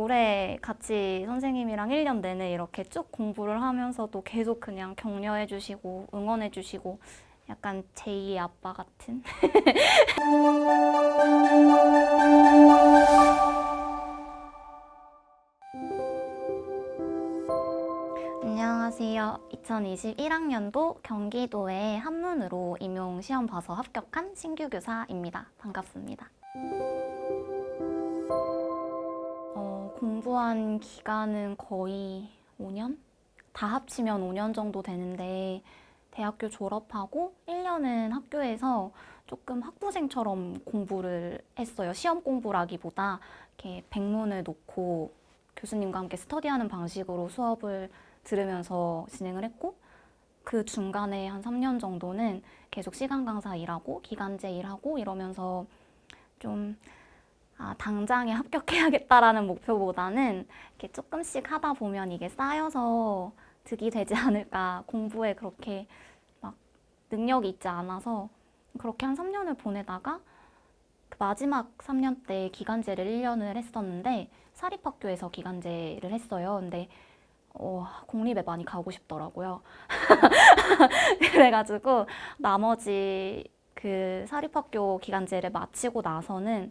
올해 같이 선생님이랑 1년 내내 이렇게 쭉 공부를 하면서도 계속 그냥 격려해 주시고 응원해 주시고 약간 제2의 아빠 같은 안녕하세요. 2021학년도 경기도의 한문으로 임용 시험 봐서 합격한 신규 교사입니다. 반갑습니다. 공부한 기간은 거의 5년? 다 합치면 5년 정도 되는데 대학교 졸업하고 1년은 학교에서 조금 학부생처럼 공부를 했어요. 시험 공부라기보다 이렇게 백문을 놓고 교수님과 함께 스터디하는 방식으로 수업을 들으면서 진행을 했고 그 중간에 한 3년 정도는 계속 시간 강사 일하고 기간제 일하고 이러면서 좀 당장에 합격해야겠다라는 목표보다는 이렇게 조금씩 하다 보면 이게 쌓여서 득이 되지 않을까. 공부에 그렇게 막 능력이 있지 않아서 그렇게 한 3년을 보내다가 그 마지막 3년 때 기간제를 1년을 했었는데 사립학교에서 기간제를 했어요. 근데 공립에 많이 가고 싶더라고요. 그래가지고 나머지 그 사립학교 기간제를 마치고 나서는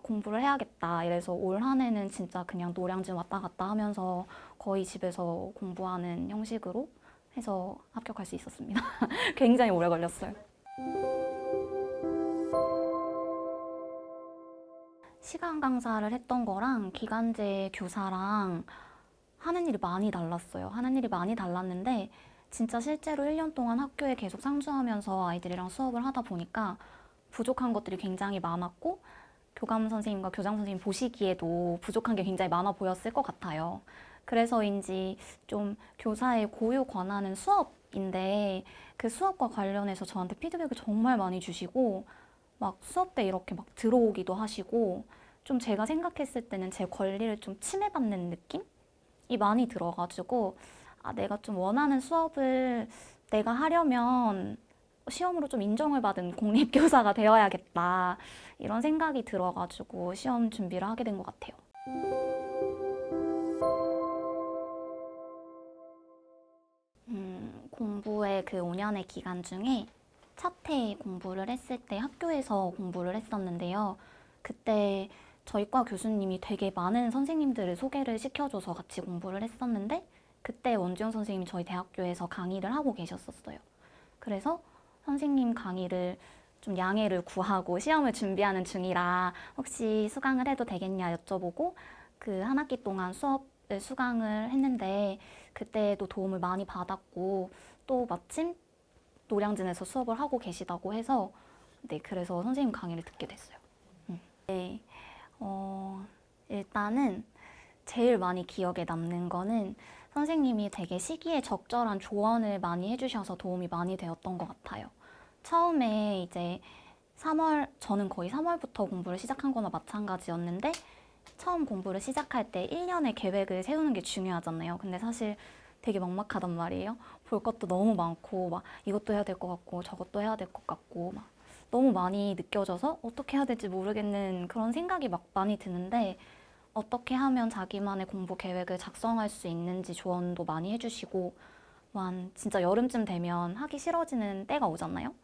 공부를 해야겠다. 이래서 올 한 해는 진짜 그냥 노량진 왔다 갔다 하면서 거의 집에서 공부하는 형식으로 해서 합격할 수 있었습니다. 굉장히 오래 걸렸어요. 시간 강사를 했던 거랑 기간제 교사랑 하는 일이 많이 달랐어요. 하는 일이 많이 달랐는데 진짜 실제로 1년 동안 학교에 계속 상주하면서 아이들이랑 수업을 하다 보니까 부족한 것들이 굉장히 많았고 교감 선생님과 교장 선생님 보시기에도 부족한 게 굉장히 많아 보였을 것 같아요. 그래서인지 좀 교사의 고유 권한은 수업인데 그 수업과 관련해서 저한테 피드백을 정말 많이 주시고 막 수업 때 이렇게 막 들어오기도 하시고 좀 제가 생각했을 때는 제 권리를 좀 침해받는 느낌이 많이 들어가지고 내가 좀 원하는 수업을 내가 하려면 시험으로 좀 인정을 받은 공립교사가 되어야겠다 이런 생각이 들어가지고 시험 준비를 하게 된 것 같아요. 공부의 그 5년의 기간 중에 첫 해 공부를 했을 때 학교에서 공부를 했었는데요. 그때 저희 과 교수님이 되게 많은 선생님들을 소개를 시켜줘서 같이 공부를 했었는데 그때 원주영 선생님이 저희 대학교에서 강의를 하고 계셨었어요. 그래서 선생님 강의를 좀 양해를 구하고 시험을 준비하는 중이라 혹시 수강을 해도 되겠냐 여쭤보고 그 한 학기 동안 수업을 수강을 했는데 그때도 도움을 많이 받았고 또 마침 노량진에서 수업을 하고 계시다고 해서 네, 그래서 선생님 강의를 듣게 됐어요. 네, 일단은 제일 많이 기억에 남는 거는 선생님이 되게 시기에 적절한 조언을 많이 해주셔서 도움이 많이 되었던 것 같아요. 처음에 이제 저는 거의 3월부터 공부를 시작한 거나 마찬가지였는데 처음 공부를 시작할 때 1년의 계획을 세우는 게 중요하잖아요. 근데 사실 되게 막막하단 말이에요. 볼 것도 너무 많고 막 이것도 해야 될 것 같고 저것도 해야 될 것 같고 막 너무 많이 느껴져서 어떻게 해야 될지 모르겠는 그런 생각이 막 많이 드는데 어떻게 하면 자기만의 공부 계획을 작성할 수 있는지 조언도 많이 해주시고 진짜 여름쯤 되면 하기 싫어지는 때가 오잖아요.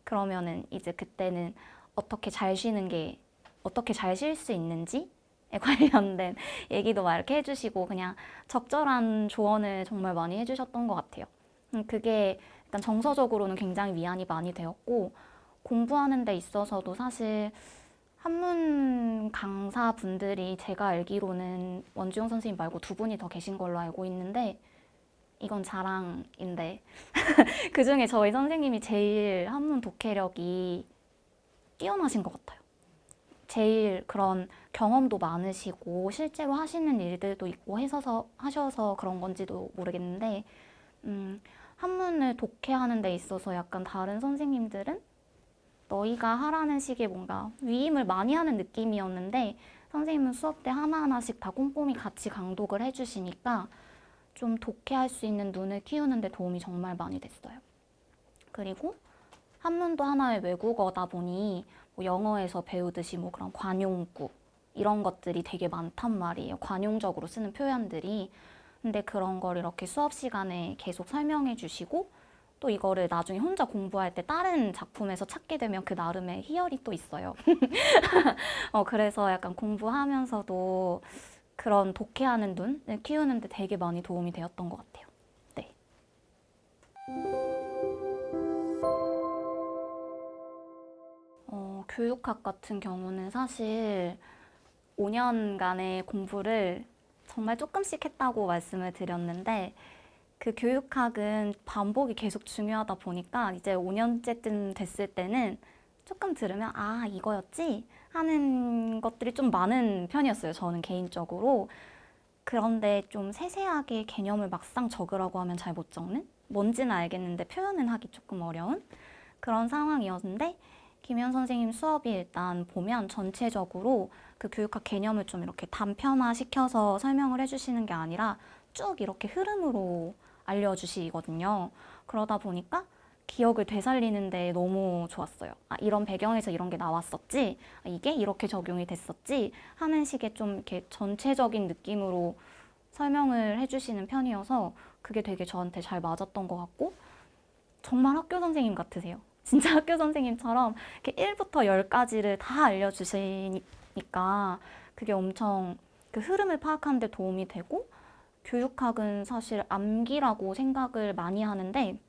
그러면은 이제 그때는 어떻게 잘 쉴 수 있는지에 관련된 얘기도 막 이렇게 해주시고 그냥 적절한 조언을 정말 많이 해주셨던 것 같아요. 그게 일단 정서적으로는 굉장히 위안이 많이 되었고 공부하는 데 있어서도 사실 한문 강사분들이 제가 알기로는 원주영 선생님 말고 두 분이 더 계신 걸로 알고 있는데 이건 자랑인데 그중에 저희 선생님이 제일 한문 독해력이 뛰어나신 것 같아요. 제일 그런 경험도 많으시고 실제로 하시는 일들도 있고 하셔서 그런 건지도 모르겠는데 한문을 독해하는 데 있어서 약간 다른 선생님들은 너희가 하라는 식의 뭔가 위임을 많이 하는 느낌이었는데 선생님은 수업 때 하나하나씩 다 꼼꼼히 같이 강독을 해주시니까 좀 독해할 수 있는 눈을 키우는 데 도움이 정말 많이 됐어요. 그리고 한문도 하나의 외국어다 보니 뭐 영어에서 배우듯이 뭐 그런 관용구 이런 것들이 되게 많단 말이에요. 관용적으로 쓰는 표현들이. 근데 그런 걸 이렇게 수업 시간에 계속 설명해 주시고 또 이거를 나중에 혼자 공부할 때 다른 작품에서 찾게 되면 그 나름의 희열이 또 있어요. 그래서 약간 공부하면서도 그런 독해하는 눈을 키우는데 되게 많이 도움이 되었던 것 같아요. 네. 교육학 같은 경우는 사실 5년간의 공부를 정말 조금씩 했다고 말씀을 드렸는데 그 교육학은 반복이 계속 중요하다 보니까 이제 5년째쯤 됐을 때는 조금 들으면 아, 이거였지? 하는 것들이 좀 많은 편이었어요. 저는 개인적으로. 그런데 좀 세세하게 개념을 막상 적으라고 하면 잘 못 적는? 뭔지는 알겠는데 표현은 하기 조금 어려운 그런 상황이었는데 김현 선생님 수업이 일단 보면 전체적으로 그 교육학 개념을 좀 이렇게 단편화시켜서 설명을 해주시는 게 아니라 쭉 이렇게 흐름으로 알려주시거든요. 그러다 보니까 기억을 되살리는데 너무 좋았어요. 아, 이런 배경에서 이런 게 나왔었지? 아, 이게 이렇게 적용이 됐었지? 하는 식의 좀 이렇게 전체적인 느낌으로 설명을 해주시는 편이어서 그게 되게 저한테 잘 맞았던 것 같고 정말 학교 선생님 같으세요. 진짜 학교 선생님처럼 이렇게 1부터 10까지를 다 알려주시니까 그게 엄청 그 흐름을 파악하는 데 도움이 되고 교육학은 사실 암기라고 생각을 많이 하는데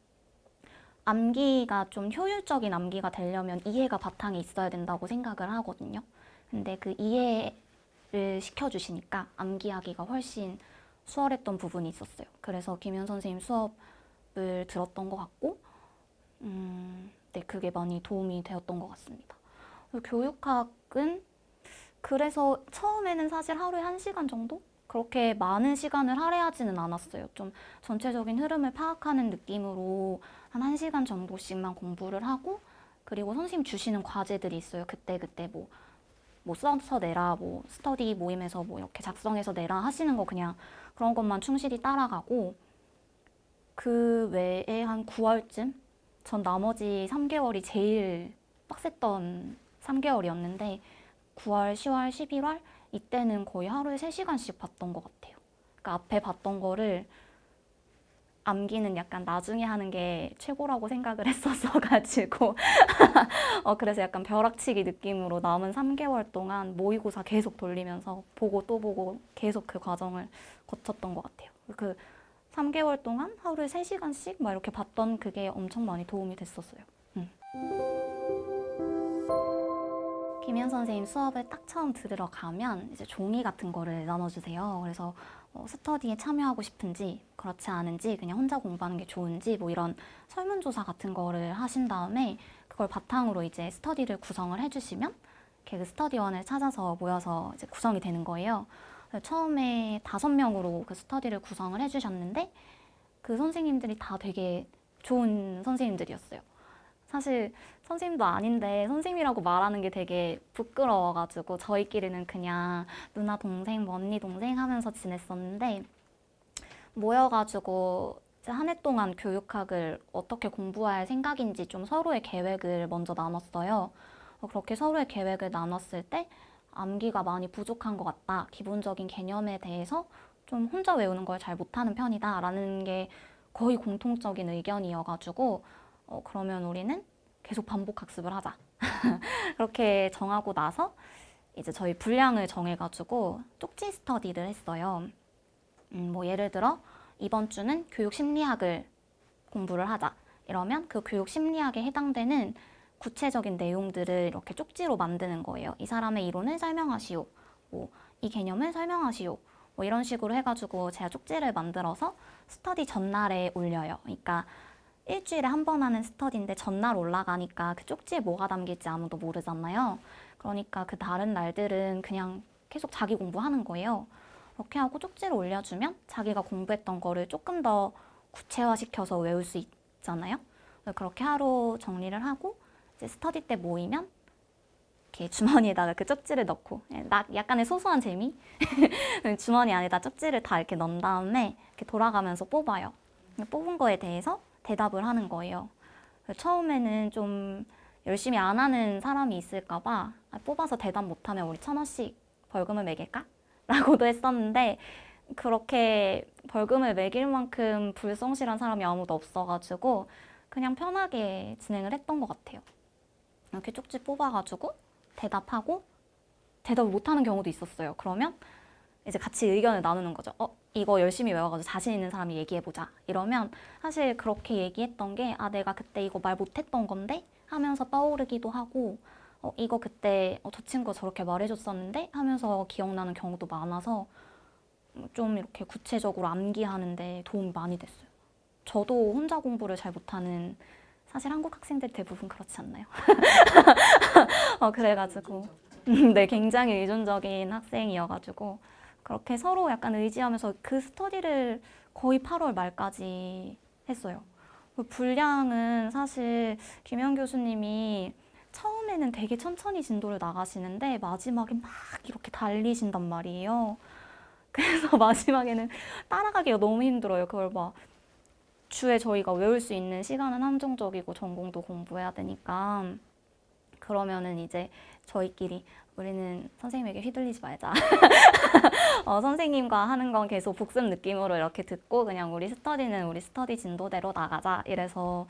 암기가 좀 효율적인 암기가 되려면 이해가 바탕에 있어야 된다고 생각을 하거든요. 근데 그 이해를 시켜주시니까 암기하기가 훨씬 수월했던 부분이 있었어요. 그래서 김현 선생님 수업을 들었던 것 같고 네, 그게 많이 도움이 되었던 것 같습니다. 교육학은 그래서 처음에는 사실 하루에 1시간 정도? 그렇게 많은 시간을 할애하지는 않았어요. 좀 전체적인 흐름을 파악하는 느낌으로 한 1시간 정도씩만 공부를 하고 그리고 선생님 주시는 과제들이 있어요. 그때그때 뭐 써서 내라, 뭐 스터디 모임에서 뭐 이렇게 작성해서 내라 하시는 거 그냥 그런 것만 충실히 따라가고 그 외에 한 9월쯤 전 나머지 3개월이 제일 빡셌던 3개월이었는데 9월, 10월, 11월 이때는 거의 하루에 3시간씩 봤던 것 같아요. 그러니까 앞에 봤던 거를 암기는 약간 나중에 하는 게 최고라고 생각을 했었어가지고 그래서 약간 벼락치기 느낌으로 남은 3개월 동안 모의고사 계속 돌리면서 보고 또 보고 계속 그 과정을 거쳤던 것 같아요. 그 3개월 동안 하루에 3시간씩 막 이렇게 봤던 그게 엄청 많이 도움이 됐었어요. 김현 선생님 수업을 딱 처음 들으러 가면 이제 종이 같은 거를 나눠주세요. 그래서 스터디에 참여하고 싶은지 그렇지 않은지 그냥 혼자 공부하는 게 좋은지 뭐 이런 설문조사 같은 거를 하신 다음에 그걸 바탕으로 이제 스터디를 구성을 해주시면 그 스터디원을 찾아서 모여서 이제 구성이 되는 거예요. 처음에 5명으로 그 스터디를 구성을 해주셨는데 그 선생님들이 다 되게 좋은 선생님들이었어요. 사실 선생님도 아닌데 선생님이라고 말하는 게 되게 부끄러워가지고 저희끼리는 그냥 누나 동생, 뭐 언니 동생 하면서 지냈었는데 모여가지고 한 해 동안 교육학을 어떻게 공부할 생각인지 좀 서로의 계획을 먼저 나눴어요. 그렇게 서로의 계획을 나눴을 때 암기가 많이 부족한 것 같다. 기본적인 개념에 대해서 좀 혼자 외우는 걸 잘 못하는 편이다 라는 게 거의 공통적인 의견이어가지고 그러면 우리는 계속 반복 학습을 하자. 그렇게 정하고 나서 이제 저희 분량을 정해가지고 쪽지 스터디를 했어요. 뭐 예를 들어 이번 주는 교육 심리학을 공부를 하자. 이러면 그 교육 심리학에 해당되는 구체적인 내용들을 이렇게 쪽지로 만드는 거예요. 이 사람의 이론을 설명하시오. 뭐 이 개념을 설명하시오. 뭐 이런 식으로 해가지고 제가 쪽지를 만들어서 스터디 전날에 올려요. 그러니까 일주일에 한 번 하는 스터디인데 전날 올라가니까 그 쪽지에 뭐가 담길지 아무도 모르잖아요. 그러니까 그 다른 날들은 그냥 계속 자기 공부하는 거예요. 그렇게 하고 쪽지를 올려주면 자기가 공부했던 거를 조금 더 구체화시켜서 외울 수 있잖아요. 그렇게 하루 정리를 하고 이제 스터디 때 모이면 이렇게 주머니에다가 그 쪽지를 넣고 약간의 소소한 재미? 주머니 안에다 쪽지를 다 이렇게 넣은 다음에 이렇게 돌아가면서 뽑아요. 뽑은 거에 대해서 대답을 하는 거예요. 처음에는 좀 열심히 안 하는 사람이 있을까 봐 뽑아서 대답 못하면 우리 1,000원씩 벌금을 매길까? 라고도 했었는데 그렇게 벌금을 매길 만큼 불성실한 사람이 아무도 없어가지고 그냥 편하게 진행을 했던 것 같아요. 이렇게 쪽지 뽑아가지고 대답하고 대답을 못하는 경우도 있었어요. 그러면 이제 같이 의견을 나누는 거죠. 이거 열심히 외워가지고 자신 있는 사람이 얘기해보자. 이러면 사실 그렇게 얘기했던 게 내가 그때 이거 말 못했던 건데 하면서 떠오르기도 하고 이거 그때 저 친구가 저렇게 말해줬었는데 하면서 기억나는 경우도 많아서 좀 이렇게 구체적으로 암기하는데 도움이 많이 됐어요. 저도 혼자 공부를 잘 못하는 사실 한국 학생들 대부분 그렇지 않나요? 그래가지고 네, 굉장히 의존적인 학생이어가지고 그렇게 서로 약간 의지하면서 그 스터디를 거의 8월 말까지 했어요. 분량은 사실 김현 교수님이 처음에는 되게 천천히 진도를 나가시는데 마지막에 막 이렇게 달리신단 말이에요. 그래서 마지막에는 따라가기가 너무 힘들어요. 그걸 막 주에 저희가 외울 수 있는 시간은 한정적이고 전공도 공부해야 되니까 그러면은 이제 저희끼리 우리는 선생님에게 휘둘리지 말자. 선생님과 하는 건 계속 복습 느낌으로 이렇게 듣고 그냥 우리 스터디는 우리 스터디 진도대로 나가자. 이래서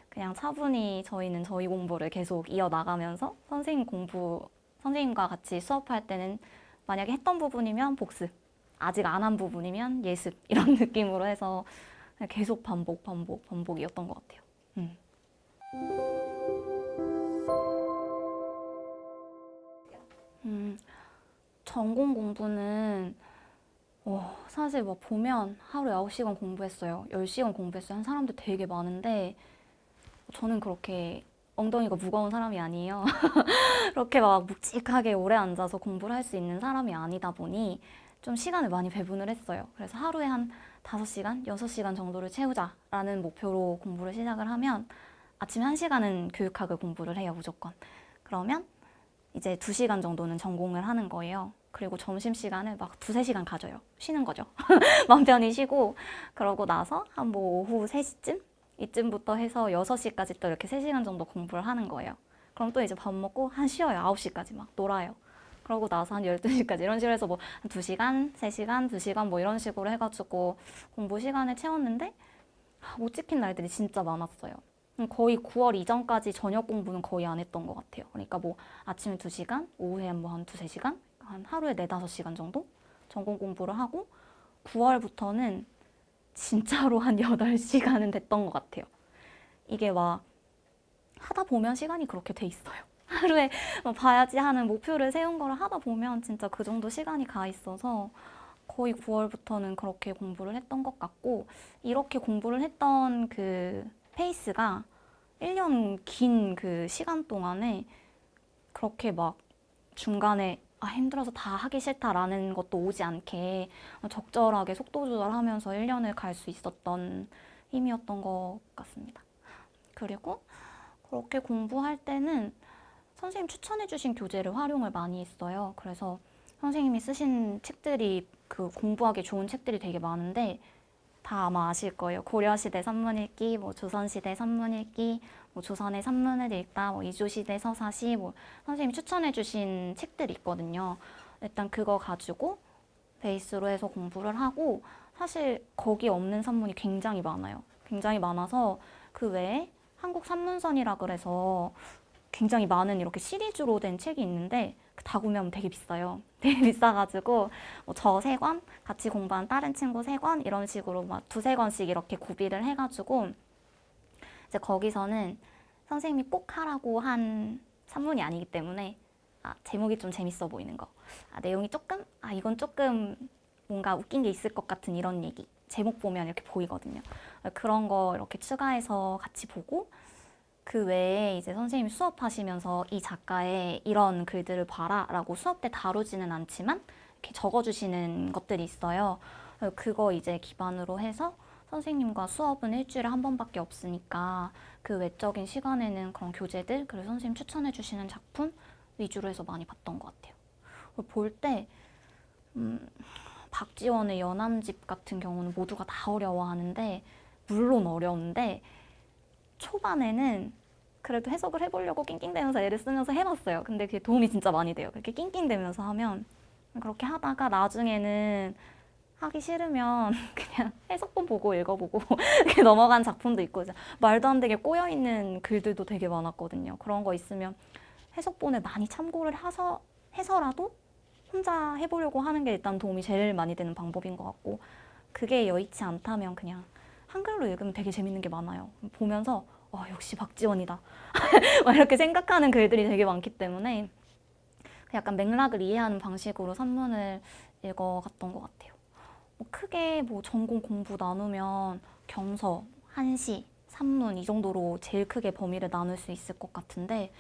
그냥 차분히 저희는 저희 공부를 계속 이어나가면서 선생님과 같이 수업할 때는 만약에 했던 부분이면 복습, 아직 안 한 부분이면 예습 이런 느낌으로 해서 계속 반복이었던 것 같아요. 전공 공부는 사실 뭐 보면 하루에 9시간 공부했어요. 10시간 공부했어요. 한 사람들 되게 많은데 저는 그렇게 엉덩이가 무거운 사람이 아니에요. 그렇게 막 묵직하게 오래 앉아서 공부를 할 수 있는 사람이 아니다 보니 좀 시간을 많이 배분을 했어요. 그래서 하루에 한 5시간, 6시간 정도를 채우자라는 목표로 공부를 시작을 하면 아침에 1시간은 교육학을 공부를 해요, 무조건. 그러면 이제 2시간 정도는 전공을 하는 거예요. 그리고 점심시간을 막 2~3시간 가져요. 쉬는 거죠. 맘 편히 쉬고 그러고 나서 한 뭐 오후 3시쯤? 이쯤부터 해서 6시까지 또 이렇게 3시간 정도 공부를 하는 거예요. 그럼 또 이제 밥 먹고 한 쉬어요. 9시까지 막 놀아요. 그러고 나서 한 12시까지 이런 식으로 해서 뭐 2시간, 3시간, 2시간 뭐 이런 식으로 해가지고 공부 시간을 채웠는데 못 지킨 날들이 진짜 많았어요. 거의 9월 이전까지 저녁 공부는 거의 안 했던 것 같아요. 그러니까 뭐 아침에 2시간, 오후에 뭐 한 2~3시간, 한 하루에 4~5시간 정도 전공 공부를 하고 9월부터는 진짜로 한 8시간은 됐던 것 같아요. 이게 막 하다 보면 시간이 그렇게 돼 있어요. 하루에 봐야지 하는 목표를 세운 거를 하다 보면 진짜 그 정도 시간이 가 있어서 거의 9월부터는 그렇게 공부를 했던 것 같고 이렇게 공부를 했던 그 페이스가 1년 긴 그 시간 동안에 그렇게 막 중간에 힘들어서 다 하기 싫다라는 것도 오지 않게 적절하게 속도 조절하면서 1년을 갈 수 있었던 힘이었던 것 같습니다. 그리고 그렇게 공부할 때는 선생님 추천해주신 교재를 활용을 많이 했어요. 그래서 선생님이 쓰신 책들이 그 공부하기 좋은 책들이 되게 많은데 다 아마 아실 거예요. 고려시대 산문읽기, 뭐 조선시대 산문읽기, 뭐 조선의 산문을 읽다, 뭐 이조시대 서사시, 뭐 선생님이 추천해주신 책들이 있거든요. 일단 그거 가지고 베이스로 해서 공부를 하고 사실 거기 없는 산문이 굉장히 많아요. 굉장히 많아서 그 외에 한국 산문선이라 그래서 굉장히 많은 이렇게 시리즈로 된 책이 있는데 다 구매하면 되게 비싸요. 되게 비싸가지고 뭐 저 3권, 같이 공부한 다른 친구 3권 이런 식으로 막 2~3권씩 이렇게 구비를 해가지고 이제 거기서는 선생님이 꼭 하라고 한 산문이 아니기 때문에 제목이 좀 재밌어 보이는 거, 내용이 조금 이건 조금 뭔가 웃긴 게 있을 것 같은 이런 얘기 제목 보면 이렇게 보이거든요. 그런 거 이렇게 추가해서 같이 보고 그 외에 이제 선생님이 수업하시면서 이 작가의 이런 글들을 봐라 라고 수업 때 다루지는 않지만 이렇게 적어주시는 것들이 있어요. 그거 이제 기반으로 해서 선생님과 수업은 일주일에 한 번밖에 없으니까 그 외적인 시간에는 그런 교재들, 그리고 선생님 추천해 주시는 작품 위주로 해서 많이 봤던 것 같아요. 볼 때 박지원의 연암집 같은 경우는 모두가 다 어려워하는데 물론 어려운데 초반에는 그래도 해석을 해보려고 낑낑대면서 애를 쓰면서 해봤어요. 근데 그게 도움이 진짜 많이 돼요. 그렇게 낑낑대면서 하면 그렇게 하다가 나중에는 하기 싫으면 그냥 해석본 보고 읽어보고 이렇게 넘어간 작품도 있고 말도 안 되게 꼬여있는 글들도 되게 많았거든요. 그런 거 있으면 해석본을 많이 참고를 해서라도 혼자 해보려고 하는 게 일단 도움이 제일 많이 되는 방법인 것 같고 그게 여의치 않다면 그냥 한글로 읽으면 되게 재밌는 게 많아요. 보면서 역시 박지원이다 막 이렇게 생각하는 글들이 되게 많기 때문에 약간 맥락을 이해하는 방식으로 산문을 읽어갔던 것 같아요. 크게 전공 공부 나누면 경서, 한시, 산문 이 정도로 제일 크게 범위를 나눌 수 있을 것 같은데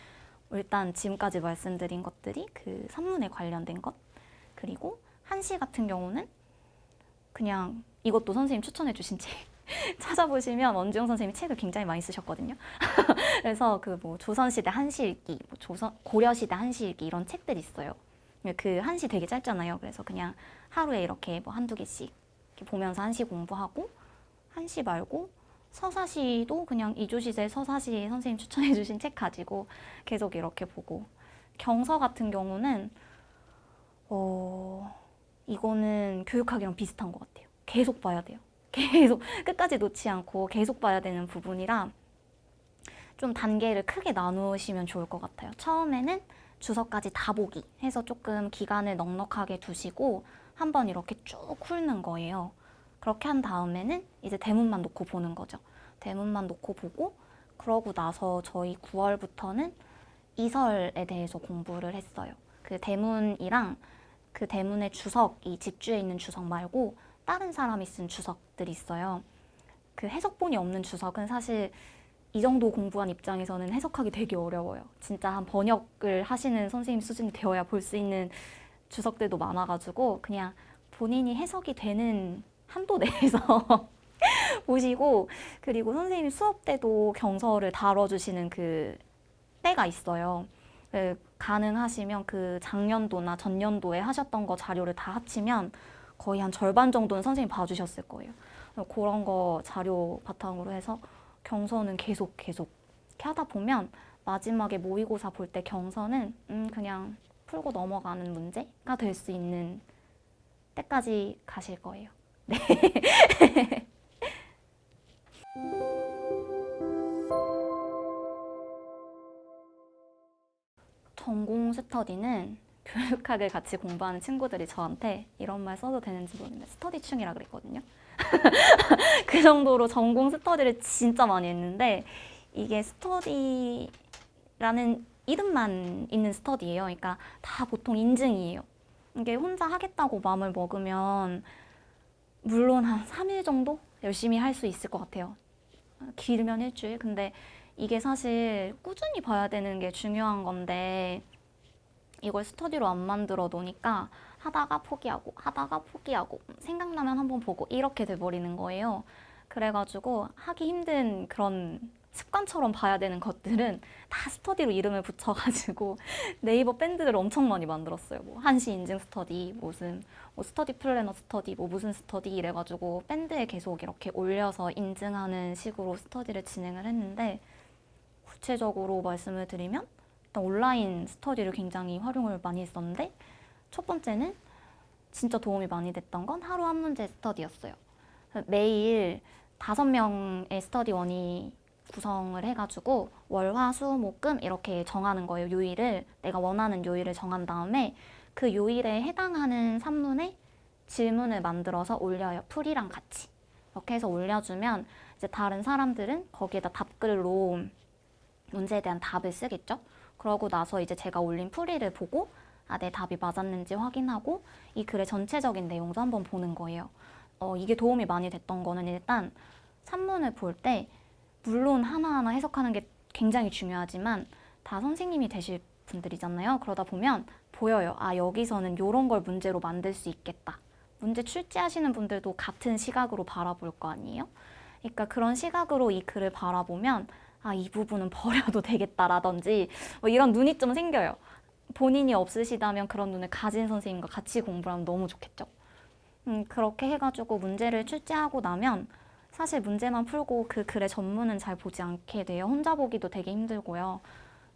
일단 지금까지 말씀드린 것들이 그 산문에 관련된 것 그리고 한시 같은 경우는 그냥 이것도 선생님 추천해 주신 책 찾아보시면 원주영 선생님이 책을 굉장히 많이 쓰셨거든요. 그래서 그 조선시대 한시읽기, 고려시대 한시읽기 이런 책들이 있어요. 그 한시 되게 짧잖아요. 그래서 그냥 하루에 이렇게 한두 개씩 이렇게 보면서 한시 공부하고 한시 말고 서사시도 그냥 이조시대 서사시 선생님 추천해 주신 책 가지고 계속 이렇게 보고 경서 같은 경우는 이거는 교육학이랑 비슷한 것 같아요. 계속 봐야 돼요. 계속 끝까지 놓지 않고 계속 봐야 되는 부분이라 좀 단계를 크게 나누시면 좋을 것 같아요. 처음에는 주석까지 다 보기 해서 조금 기간을 넉넉하게 두시고 한번 이렇게 쭉 훑는 거예요. 그렇게 한 다음에는 이제 대문만 놓고 보는 거죠. 대문만 놓고 보고 그러고 나서 저희 9월부터는 이설에 대해서 공부를 했어요. 그 대문이랑 그 대문의 주석, 이 집주에 있는 주석 말고 다른 사람이 쓴 주석들이 있어요. 그 해석본이 없는 주석은 사실 이 정도 공부한 입장에서는 해석하기 되게 어려워요. 진짜 한 번역을 하시는 선생님 수준이 되어야 볼 수 있는 주석들도 많아가지고 그냥 본인이 해석이 되는 한도 내에서 보시고 그리고 선생님이 수업 때도 경서를 다뤄주시는 그 때가 있어요. 가능하시면 그 작년도나 전년도에 하셨던 거 자료를 다 합치면 거의 한 절반 정도는 선생님이 봐주셨을 거예요. 그런 거 자료 바탕으로 해서 경서는 계속 이렇게 하다 보면 마지막에 모의고사 볼 때 경서는 그냥 풀고 넘어가는 문제가 될 수 있는 때까지 가실 거예요. 네. 전공 스터디는 교육학을 같이 공부하는 친구들이 저한테 이런 말 써도 되는지 모르겠는데 스터디충이라 그랬거든요. 그 정도로 전공 스터디를 진짜 많이 했는데 이게 스터디라는 이름만 있는 스터디예요. 그러니까 다 보통 인증이에요. 이게 혼자 하겠다고 마음을 먹으면 물론 한 3일 정도 열심히 할 수 있을 것 같아요. 길면 일주일. 근데 이게 사실 꾸준히 봐야 되는 게 중요한 건데 이걸 스터디로 안 만들어 놓으니까 하다가 포기하고 생각나면 한번 보고 이렇게 돼버리는 거예요. 그래가지고 하기 힘든 그런 습관처럼 봐야 되는 것들은 다 스터디로 이름을 붙여가지고 네이버 밴드를 엄청 많이 만들었어요. 한시 인증 스터디, 무슨 스터디 플래너 스터디, 무슨 스터디 이래가지고 밴드에 계속 이렇게 올려서 인증하는 식으로 스터디를 진행을 했는데 구체적으로 말씀을 드리면 일단 온라인 스터디를 굉장히 활용을 많이 했었는데 첫 번째는 진짜 도움이 많이 됐던 건 하루 한 문제 스터디였어요. 매일 5명의 스터디원이 구성을 해가지고 월, 화, 수, 목, 금 이렇게 정하는 거예요. 요일을 내가 원하는 요일을 정한 다음에 그 요일에 해당하는 산문에 질문을 만들어서 올려요. 풀이랑 같이. 이렇게 해서 올려주면 이제 다른 사람들은 거기에다 답글로 문제에 대한 답을 쓰겠죠. 그러고 나서 이제 제가 올린 풀이를 보고 내 답이 맞았는지 확인하고 이 글의 전체적인 내용도 한번 보는 거예요. 이게 도움이 많이 됐던 거는 일단 산문을 볼 때 물론 하나하나 해석하는 게 굉장히 중요하지만 다 선생님이 되실 분들이잖아요. 그러다 보면 보여요. 여기서는 이런 걸 문제로 만들 수 있겠다. 문제 출제하시는 분들도 같은 시각으로 바라볼 거 아니에요? 그러니까 그런 시각으로 이 글을 바라보면 이 부분은 버려도 되겠다라든지 이런 눈이 좀 생겨요. 본인이 없으시다면 그런 눈을 가진 선생님과 같이 공부를 하면 너무 좋겠죠. 그렇게 해가지고 문제를 출제하고 나면 사실 문제만 풀고 그 글의 전문은 잘 보지 않게 돼요. 혼자 보기도 되게 힘들고요.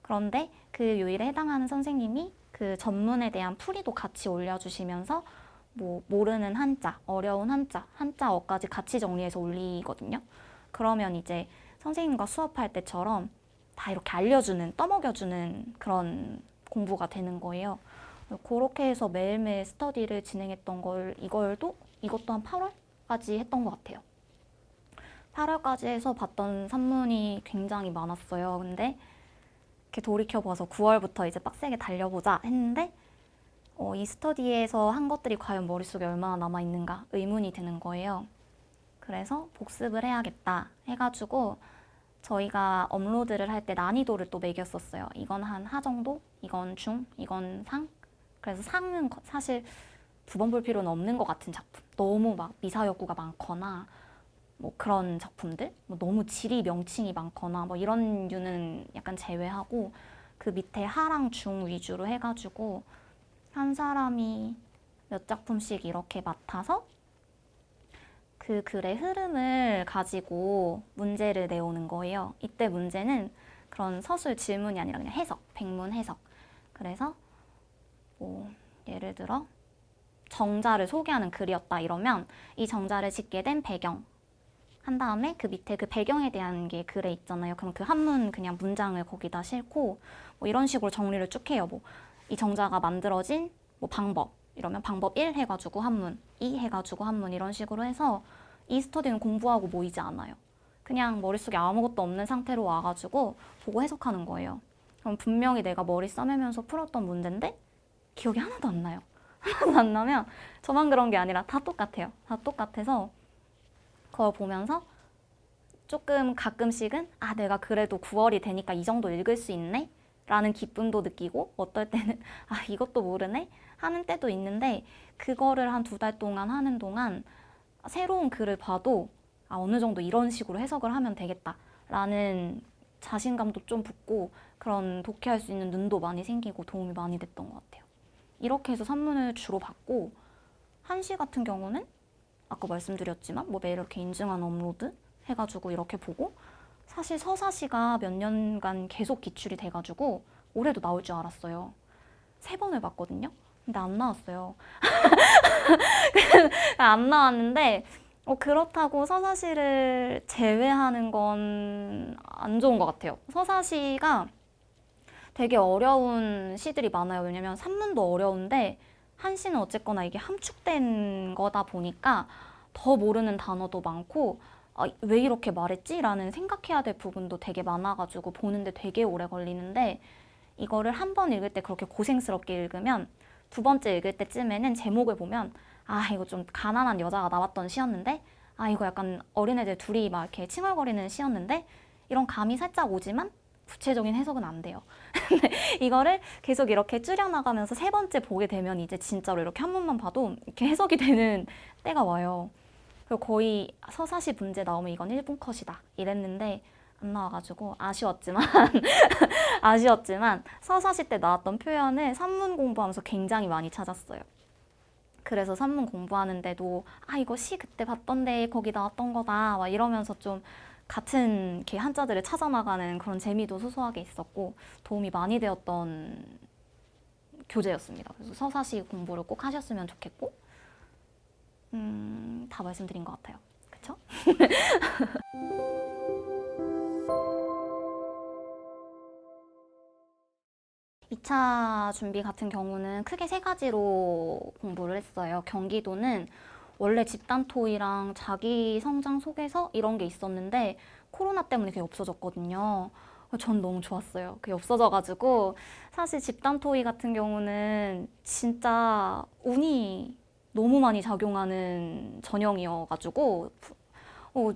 그런데 그 요일에 해당하는 선생님이 그 그 전문에 대한 풀이도 같이 올려주시면서 뭐 모르는 한자, 어려운 한자, 한자어까지 같이 정리해서 올리거든요. 그러면 이제 선생님과 수업할 때처럼 다 이렇게 알려주는, 떠먹여주는 그런 공부가 되는 거예요. 그렇게 해서 매일매일 스터디를 진행했던 걸 이것도 한 8월까지 했던 것 같아요. 8월까지 해서 봤던 산문이 굉장히 많았어요. 근데 이렇게 돌이켜봐서 9월부터 이제 빡세게 달려보자 했는데 이 스터디에서 한 것들이 과연 머릿속에 얼마나 남아있는가 의문이 드는 거예요. 그래서 복습을 해야겠다 해가지고 저희가 업로드를 할 때 난이도를 또 매겼었어요. 이건 한 하 정도, 이건 중, 이건 상. 그래서 상은 사실 두 번 볼 필요는 없는 것 같은 작품. 너무 막 미사여구가 많거나 뭐 그런 작품들, 뭐 너무 지리 명칭이 많거나 뭐 이런 류는 약간 제외하고 그 밑에 하랑 중 위주로 해가지고 한 사람이 몇 작품씩 이렇게 맡아서 그 글의 흐름을 가지고 문제를 내오는 거예요. 이때 문제는 그런 서술 질문이 아니라 그냥 해석, 백문 해석. 그래서 뭐 예를 들어 정자를 소개하는 글이었다 이러면 이 정자를 짓게 된 배경 한 다음에 그 밑에 그 배경에 대한 게 글에 있잖아요. 그럼 그 한문 그냥 문장을 거기다 싣고 뭐 이런 식으로 정리를 쭉 해요. 뭐 이 정자가 만들어진 뭐 방법 이러면 방법 1 해가지고 한문, 2 해가지고 한문 이런 식으로 해서 이 스터디는 공부하고 모이지 않아요. 그냥 머릿속에 아무것도 없는 상태로 와가지고 보고 해석하는 거예요. 그럼 분명히 내가 머리 싸매면서 풀었던 문제인데 기억이 하나도 안 나요. 하나도 안 나면 저만 그런 게 아니라 다 똑같아요. 다 똑같아서 그걸 보면서 조금 가끔씩은 내가 그래도 9월이 되니까 이 정도 읽을 수 있네? 라는 기쁨도 느끼고 어떨 때는 이것도 모르네? 하는 때도 있는데 그거를 한 2달 동안 하는 동안 새로운 글을 봐도 어느 정도 이런 식으로 해석을 하면 되겠다 라는 자신감도 좀 붙고 그런 독해할 수 있는 눈도 많이 생기고 도움이 많이 됐던 것 같아요. 이렇게 해서 산문을 주로 받고 한시 같은 경우는 아까 말씀드렸지만 뭐 매일 이렇게 인증한 업로드 해가지고 이렇게 보고 사실 서사시가 몇 년간 계속 기출이 돼가지고 올해도 나올 줄 알았어요. 3번을 봤거든요. 근데 안 나왔어요. 안 나왔는데 그렇다고 서사시를 제외하는 건 안 좋은 것 같아요. 서사시가 되게 어려운 시들이 많아요. 왜냐면 산문도 어려운데 한시는 어쨌거나 이게 함축된 거다 보니까 더 모르는 단어도 많고 왜 이렇게 말했지? 라는 생각해야 될 부분도 되게 많아가지고 보는데 되게 오래 걸리는데 이거를 한 번 읽을 때 그렇게 고생스럽게 읽으면 2번째 읽을 때쯤에는 제목을 보면 이거 좀 가난한 여자가 나왔던 시였는데 이거 약간 어린애들 둘이 막 이렇게 칭얼거리는 시였는데 이런 감이 살짝 오지만 구체적인 해석은 안 돼요. 근데 이거를 계속 이렇게 줄여나가면서 3번째 보게 되면 이제 진짜로 이렇게 한 번만 봐도 이렇게 해석이 되는 때가 와요. 그리고 거의 서사시 문제 나오면 이건 1분 컷이다 이랬는데 안 나와가지고 아쉬웠지만 아쉬웠지만 서사시 때 나왔던 표현을 산문 공부하면서 굉장히 많이 찾았어요. 그래서 산문 공부하는데도 이거 시 그때 봤던데 거기 나왔던 거다 막 이러면서 좀 같은 이렇게 한자들을 찾아 나가는 그런 재미도 소소하게 있었고 도움이 많이 되었던 교재였습니다. 그래서 서사시 공부를 꼭 하셨으면 좋겠고 다 말씀드린 것 같아요. 그쵸? 2차 준비 같은 경우는 크게 3가지로 공부를 했어요. 경기도는 원래 집단 토의랑 자기 성장 소개서 이런 게 있었는데 코로나 때문에 그게 없어졌거든요. 전 너무 좋았어요. 그게 없어져가지고 사실 집단 토의 같은 경우는 진짜 운이 너무 많이 작용하는 전형이어가지고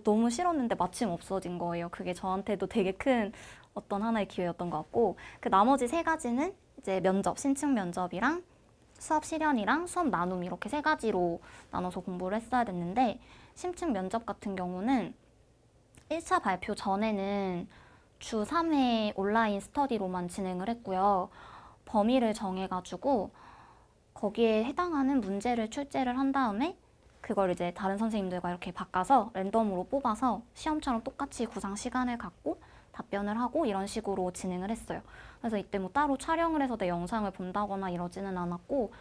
너무 싫었는데 마침 없어진 거예요. 그게 저한테도 되게 큰 어떤 하나의 기회였던 것 같고 그 나머지 3가지는 이제 면접, 신층 면접이랑 수업 실연이랑 수업 나눔 이렇게 3가지로 나눠서 공부를 했어야 됐는데 심층 면접 같은 경우는 1차 발표 전에는 주 3회 온라인 스터디로만 진행을 했고요. 범위를 정해가지고 거기에 해당하는 문제를 출제를 한 다음에 그걸 이제 다른 선생님들과 이렇게 바꿔서 랜덤으로 뽑아서 시험처럼 똑같이 구상 시간을 갖고 답변을 하고 이런 식으로 진행을 했어요. 그래서 이때 뭐 따로 촬영을 해서 내 영상을 본다거나 이러지는 않았고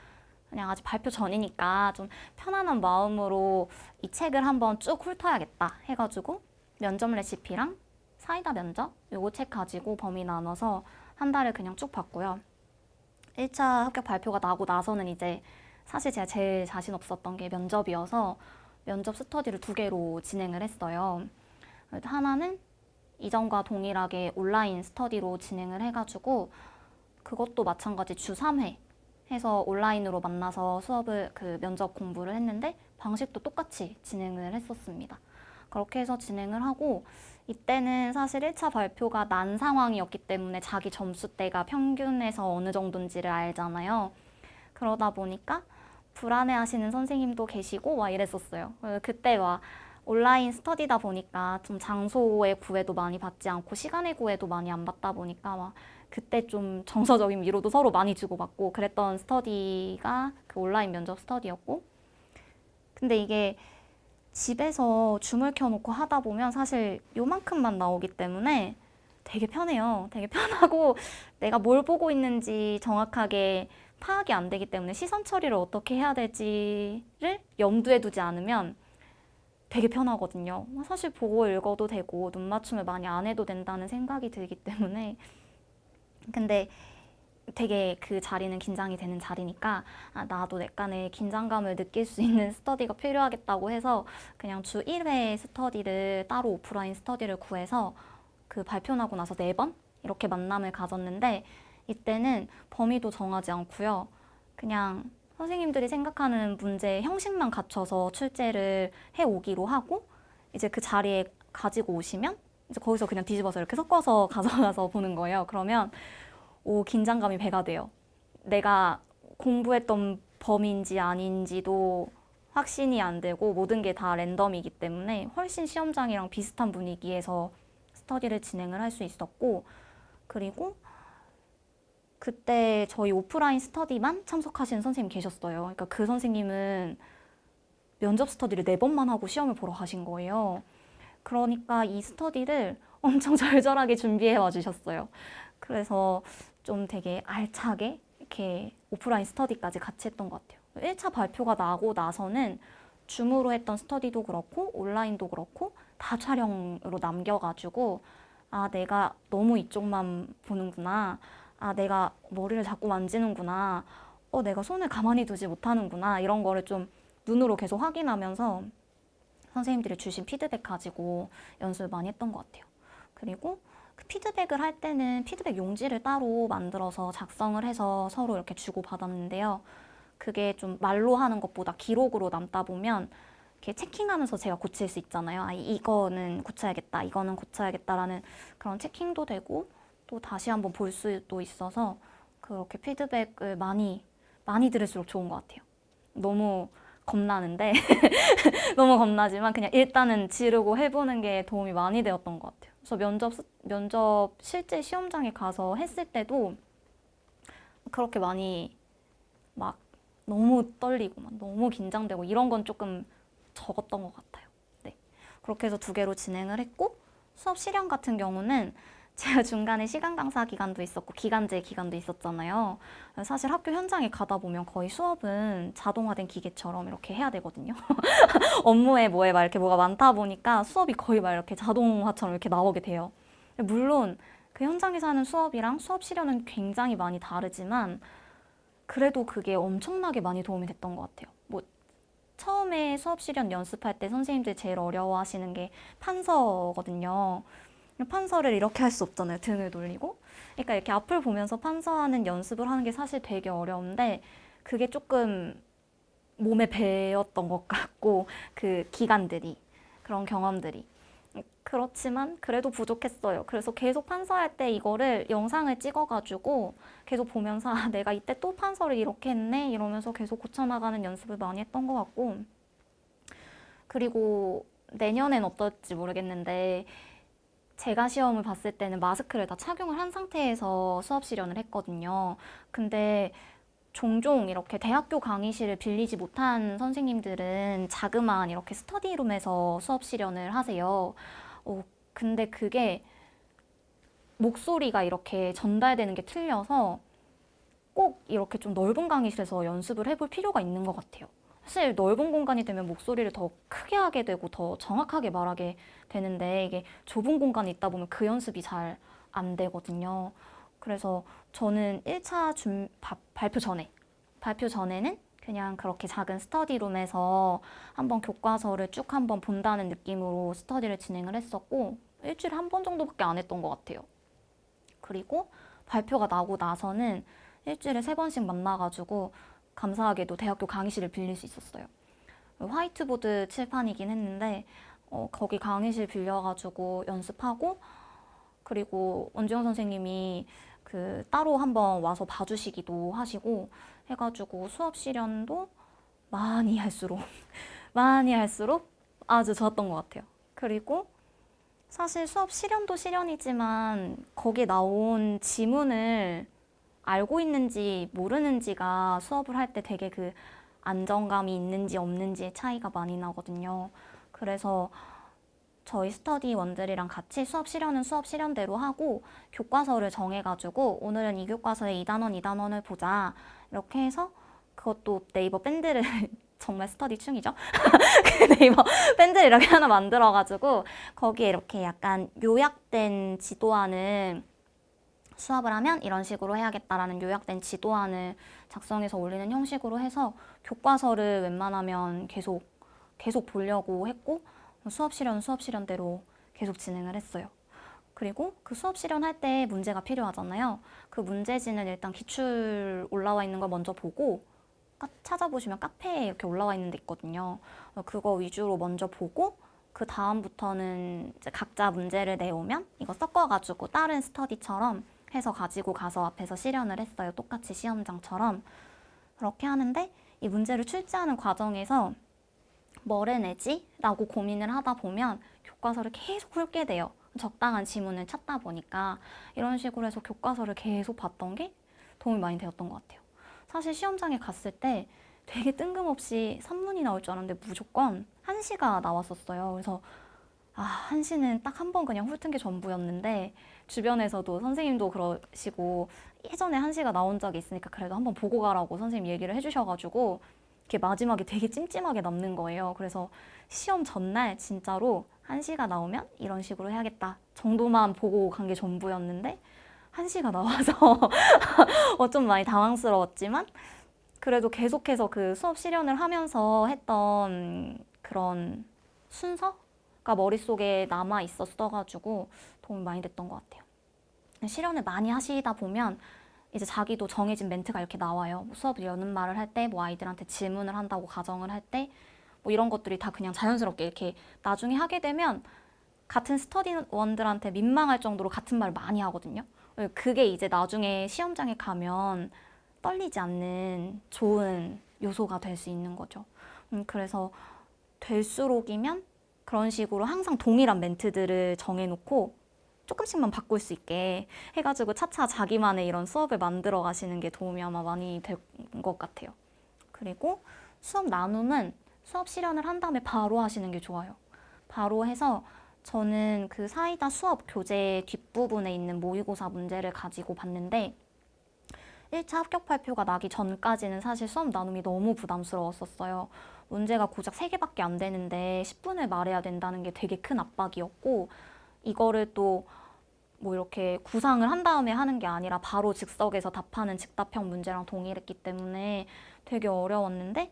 그냥 아직 발표 전이니까 좀 편안한 마음으로 이 책을 한번 쭉 훑어야겠다 해가지고 면접 레시피랑 사이다 면접 요거 책 가지고 범위 나눠서 한 달을 그냥 쭉 봤고요. 1차 합격 발표가 나고 나서는 이제 사실 제가 제일 자신 없었던 게 면접이어서 면접 스터디를 2개로 진행을 했어요. 하나는 이전과 동일하게 온라인 스터디로 진행을 해가지고 그것도 마찬가지 주 3회 해서 온라인으로 만나서 수업을 면접 공부를 했는데 방식도 똑같이 진행을 했었습니다. 그렇게 해서 진행을 하고 이때는 사실 1차 발표가 난 상황이었기 때문에 자기 점수대가 평균에서 어느 정도인지를 알잖아요. 그러다 보니까 불안해하시는 선생님도 계시고 막 이랬었어요. 그때 막 온라인 스터디다 보니까 좀 장소의 구애도 많이 받지 않고 시간의 구애도 많이 안 받다 보니까 막 그때 좀 정서적인 위로도 서로 많이 주고받고 그랬던 스터디가 그 온라인 면접 스터디였고 근데 이게 집에서 줌을 켜놓고 하다 보면 사실 요만큼만 나오기 때문에 되게 편해요. 되게 편하고 내가 뭘 보고 있는지 정확하게 파악이 안 되기 때문에 시선 처리를 어떻게 해야 될지를 염두에 두지 않으면 되게 편하거든요. 사실 보고 읽어도 되고 눈 맞춤을 많이 안 해도 된다는 생각이 들기 때문에 근데 되게 그 자리는 긴장이 되는 자리니까 나도 약간의 긴장감을 느낄 수 있는 스터디가 필요하겠다고 해서 그냥 주 1회 스터디를 따로 오프라인 스터디를 구해서 그 발표 나고 나서 4번 이렇게 만남을 가졌는데 이때는 범위도 정하지 않고요. 그냥 선생님들이 생각하는 문제 형식만 갖춰서 출제를 해오기로 하고 이제 그 자리에 가지고 오시면 이제 거기서 그냥 뒤집어서 이렇게 섞어서 가져가서 보는 거예요. 그러면 긴장감이 배가 돼요. 내가 공부했던 범위인지 아닌지도 확신이 안 되고 모든 게 다 랜덤이기 때문에 훨씬 시험장이랑 비슷한 분위기에서 스터디를 진행을 할 수 있었고 그리고 그때 저희 오프라인 스터디만 참석하시는 선생님 계셨어요. 그러니까 그 선생님은 면접 스터디를 4번만 하고 시험을 보러 가신 거예요. 그러니까 이 스터디를 엄청 절절하게 준비해 와 주셨어요. 그래서 좀 되게 알차게 이렇게 오프라인 스터디까지 같이 했던 것 같아요. 1차 발표가 나고 나서는 줌으로 했던 스터디도 그렇고 온라인도 그렇고 다 촬영으로 남겨가지고 내가 너무 이쪽만 보는구나. 내가 머리를 자꾸 만지는구나. 내가 손을 가만히 두지 못하는구나. 이런 거를 좀 눈으로 계속 확인하면서 선생님들이 주신 피드백 가지고 연습을 많이 했던 것 같아요. 그리고 그 피드백을 할 때는 피드백 용지를 따로 만들어서 작성을 해서 서로 이렇게 주고받았는데요. 그게 좀 말로 하는 것보다 기록으로 남다 보면 이렇게 체킹하면서 제가 고칠 수 있잖아요. 이거는 고쳐야겠다, 이거는 고쳐야겠다라는 그런 체킹도 되고 또 다시 한번 볼 수도 있어서 그렇게 피드백을 많이 들을수록 좋은 것 같아요. 너무 겁나는데 너무 겁나지만 그냥 일단은 지르고 해보는 게 도움이 많이 되었던 것 같아요. 그래서 면접 실제 시험장에 가서 했을 때도 그렇게 많이 막 너무 떨리고 막 너무 긴장되고 이런 건 조금 적었던 것 같아요. 네. 그렇게 해서 2개로 진행을 했고 수업 실현 같은 경우는 제가 중간에 시간 강사 기간도 있었고 기간제 기간도 있었잖아요. 사실 학교 현장에 가다 보면 거의 수업은 자동화된 기계처럼 이렇게 해야 되거든요. 업무에 뭐에 막 이렇게 뭐가 많다 보니까 수업이 거의 막 이렇게 자동화처럼 이렇게 나오게 돼요. 물론 그 현장에서 하는 수업이랑 수업 실현은 굉장히 많이 다르지만 그래도 그게 엄청나게 많이 도움이 됐던 것 같아요. 뭐 처음에 수업 실현 연습할 때 선생님들이 제일 어려워하시는 게 판서거든요. 판서를 이렇게 할 수 없잖아요. 등을 돌리고. 그러니까 이렇게 앞을 보면서 판서하는 연습을 하는 게 사실 되게 어려운데 그게 조금 몸에 배었던 것 같고 그 기간들이 그런 경험들이 그렇지만 그래도 부족했어요. 그래서 계속 판서할 때 이거를 영상을 찍어가지고 계속 보면서 내가 이때 또 판서를 이렇게 했네 이러면서 계속 고쳐나가는 연습을 많이 했던 것 같고 그리고 내년엔 어떨지 모르겠는데 제가 시험을 봤을 때는 마스크를 다 착용을 한 상태에서 수업 실현을 했거든요. 근데 종종 이렇게 대학교 강의실을 빌리지 못한 선생님들은 자그마한 이렇게 스터디룸에서 수업 실현을 하세요. 근데 그게 목소리가 이렇게 전달되는 게 틀려서 꼭 이렇게 좀 넓은 강의실에서 연습을 해볼 필요가 있는 것 같아요. 사실 넓은 공간이 되면 목소리를 더 크게 하게 되고 더 정확하게 말하게 되는데 이게 좁은 공간에 있다 보면 그 연습이 잘 안 되거든요. 그래서 저는 1차 발표 전에는 그냥 그렇게 작은 스터디룸에서 한번 교과서를 쭉 한번 본다는 느낌으로 스터디를 진행을 했었고 일주일에 한 번 정도밖에 안 했던 것 같아요. 그리고 발표가 나고 나서는 일주일에 3번씩 만나가지고 감사하게도 대학교 강의실을 빌릴 수 있었어요. 화이트보드 칠판이긴 했는데 거기 강의실 빌려가지고 연습하고 그리고 원지영 선생님이 그 따로 한번 와서 봐주시기도 하시고 해가지고 수업 실현도 많이 할수록 많이 할수록 아주 좋았던 것 같아요. 그리고 사실 수업 실현도 실현이지만 거기에 나온 지문을 알고 있는지 모르는지가 수업을 할 때 되게 그 안정감이 있는지 없는지의 차이가 많이 나거든요. 그래서 저희 스터디 원들이랑 같이 수업 실현은 수업 실현대로 하고 교과서를 정해가지고 오늘은 이 교과서의 2단원, 2단원을 보자. 이렇게 해서 그것도 네이버 밴드를 정말 스터디 충이죠? 네이버 밴드를 이렇게 하나 만들어가지고 거기에 이렇게 약간 요약된 지도안을 수업을 하면 이런 식으로 해야겠다라는 요약된 지도안을 작성해서 올리는 형식으로 해서 교과서를 웬만하면 계속 보려고 했고 수업 실현은 수업 실현대로 계속 진행을 했어요. 그리고 그 수업 실현할 때 문제가 필요하잖아요. 그 문제지는 일단 기출 올라와 있는 걸 먼저 보고 찾아보시면 카페에 이렇게 올라와 있는 데 있거든요. 그거 위주로 먼저 보고 그 다음부터는 이제 각자 문제를 내오면 이거 섞어가지고 다른 스터디처럼 해서 가지고 가서 앞에서 실현을 했어요. 똑같이 시험장처럼. 그렇게 하는데 이 문제를 출제하는 과정에서 뭘 해내지? 라고 고민을 하다 보면 교과서를 계속 훑게 돼요. 적당한 지문을 찾다 보니까 이런 식으로 해서 교과서를 계속 봤던 게 도움이 많이 되었던 것 같아요. 사실 시험장에 갔을 때 되게 뜬금없이 3문이 나올 줄 알았는데 무조건 1시가 나왔었어요. 그래서 한시는 딱 한 번 그냥 훑은 게 전부였는데 주변에서도 선생님도 그러시고 예전에 1시가 나온 적이 있으니까 그래도 한번 보고 가라고 선생님 얘기를 해주셔가지고 이렇게 마지막에 되게 찜찜하게 남는 거예요. 그래서 시험 전날 진짜로 1시가 나오면 이런 식으로 해야겠다 정도만 보고 간 게 전부였는데 1시가 나와서 좀 많이 당황스러웠지만 그래도 계속해서 그 수업 실현을 하면서 했던 그런 순서가 머릿속에 남아 있었어가지고 도움이 많이 됐던 것 같아요. 실현을 많이 하시다 보면 이제 자기도 정해진 멘트가 이렇게 나와요. 뭐 수업 여는 말을 할 때, 뭐 아이들한테 질문을 한다고 가정을 할 때, 뭐 이런 것들이 다 그냥 자연스럽게 이렇게 나중에 하게 되면 같은 스터디원들한테 민망할 정도로 같은 말을 많이 하거든요. 그게 이제 나중에 시험장에 가면 떨리지 않는 좋은 요소가 될 수 있는 거죠. 그래서 될수록이면 그런 식으로 항상 동일한 멘트들을 정해놓고 조금씩만 바꿀 수 있게 해가지고 차차 자기만의 이런 수업을 만들어 가시는 게 도움이 아마 많이 될 것 같아요. 그리고 수업 나눔은 수업 실현을 한 다음에 바로 하시는 게 좋아요. 바로 해서 저는 그 사이다 수업 교재 뒷부분에 있는 모의고사 문제를 가지고 봤는데 1차 합격 발표가 나기 전까지는 사실 수업 나눔이 너무 부담스러웠었어요. 문제가 고작 3개밖에 안 되는데 10분을 말해야 된다는 게 되게 큰 압박이었고 이거를 또 뭐 이렇게 구상을 한 다음에 하는 게 아니라 바로 즉석에서 답하는 즉답형 문제랑 동일했기 때문에 되게 어려웠는데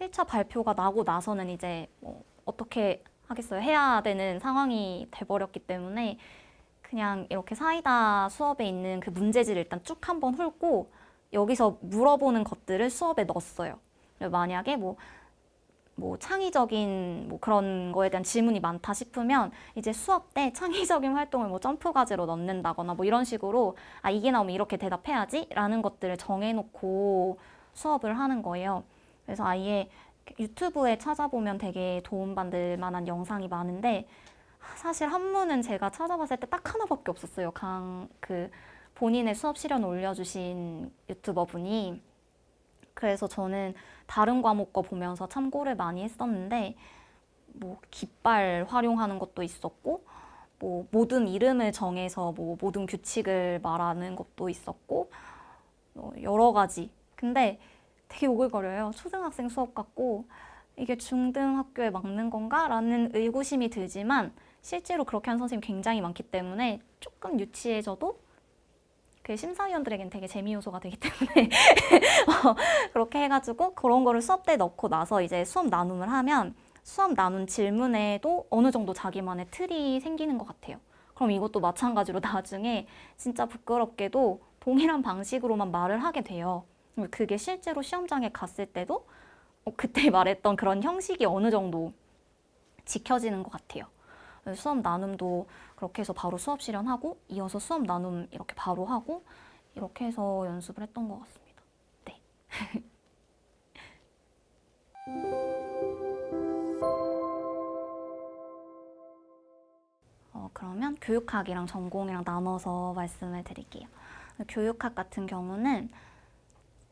1차 발표가 나고 나서는 이제 뭐 어떻게 하겠어요. 해야 되는 상황이 돼버렸기 때문에 그냥 이렇게 사이다 수업에 있는 그 문제지를 일단 쭉 한번 훑고 여기서 물어보는 것들을 수업에 넣었어요. 만약에 뭐 창의적인 뭐 그런 거에 대한 질문이 많다 싶으면 이제 수업 때 창의적인 활동을 뭐 점프 과제로 넣는다거나 뭐 이런 식으로 이게 나오면 이렇게 대답해야지 라는 것들을 정해놓고 수업을 하는 거예요. 그래서 아예 유튜브에 찾아보면 되게 도움받을 만한 영상이 많은데 사실 한문은 제가 찾아봤을 때 딱 하나밖에 없었어요. 본인의 수업 실현 올려주신 유튜버 분이. 그래서 저는 다른 과목 거 보면서 참고를 많이 했었는데 뭐 깃발 활용하는 것도 있었고 뭐 모든 이름을 정해서 뭐 모든 규칙을 말하는 것도 있었고 여러 가지. 근데 되게 오글거려요. 초등학생 수업 같고 이게 중등학교에 맞는 건가? 라는 의구심이 들지만 실제로 그렇게 하는 선생님이 굉장히 많기 때문에 조금 유치해져도 그 심사위원들에겐 되게 재미 요소가 되기 때문에 그렇게 해가지고 그런 거를 수업 때 넣고 나서 이제 수업 나눔을 하면 수업 나눈 질문에도 어느 정도 자기만의 틀이 생기는 것 같아요. 그럼 이것도 마찬가지로 나중에 진짜 부끄럽게도 동일한 방식으로만 말을 하게 돼요. 그게 실제로 시험장에 갔을 때도 그때 말했던 그런 형식이 어느 정도 지켜지는 것 같아요. 수업 나눔도 그렇게 해서 바로 수업 실현하고 이어서 수업 나눔 이렇게 바로 하고 이렇게 해서 연습을 했던 것 같습니다. 네. 그러면 교육학이랑 전공이랑 나눠서 말씀을 드릴게요. 교육학 같은 경우는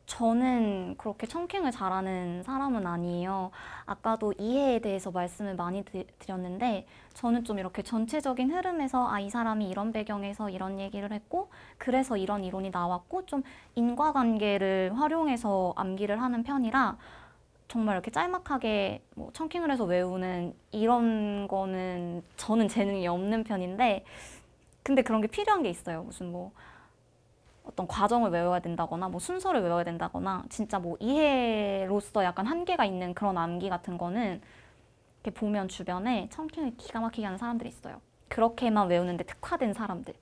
저는 그렇게 청킹을 잘하는 사람은 아니에요. 아까도 이해에 대해서 말씀을 많이 드렸는데 저는 좀 이렇게 전체적인 흐름에서 이 사람이 이런 배경에서 이런 얘기를 했고 그래서 이런 이론이 나왔고 좀 인과관계를 활용해서 암기를 하는 편이라 정말 이렇게 짤막하게 뭐 청킹을 해서 외우는 이런 거는 저는 재능이 없는 편인데 근데 그런 게 필요한 게 있어요. 무슨 뭐 어떤 과정을 외워야 된다거나 뭐 순서를 외워야 된다거나 진짜 뭐 이해로서 약간 한계가 있는 그런 암기 같은 거는 이렇게 보면 주변에 청킹을 기가 막히게 하는 사람들이 있어요. 그렇게만 외우는데 특화된 사람들.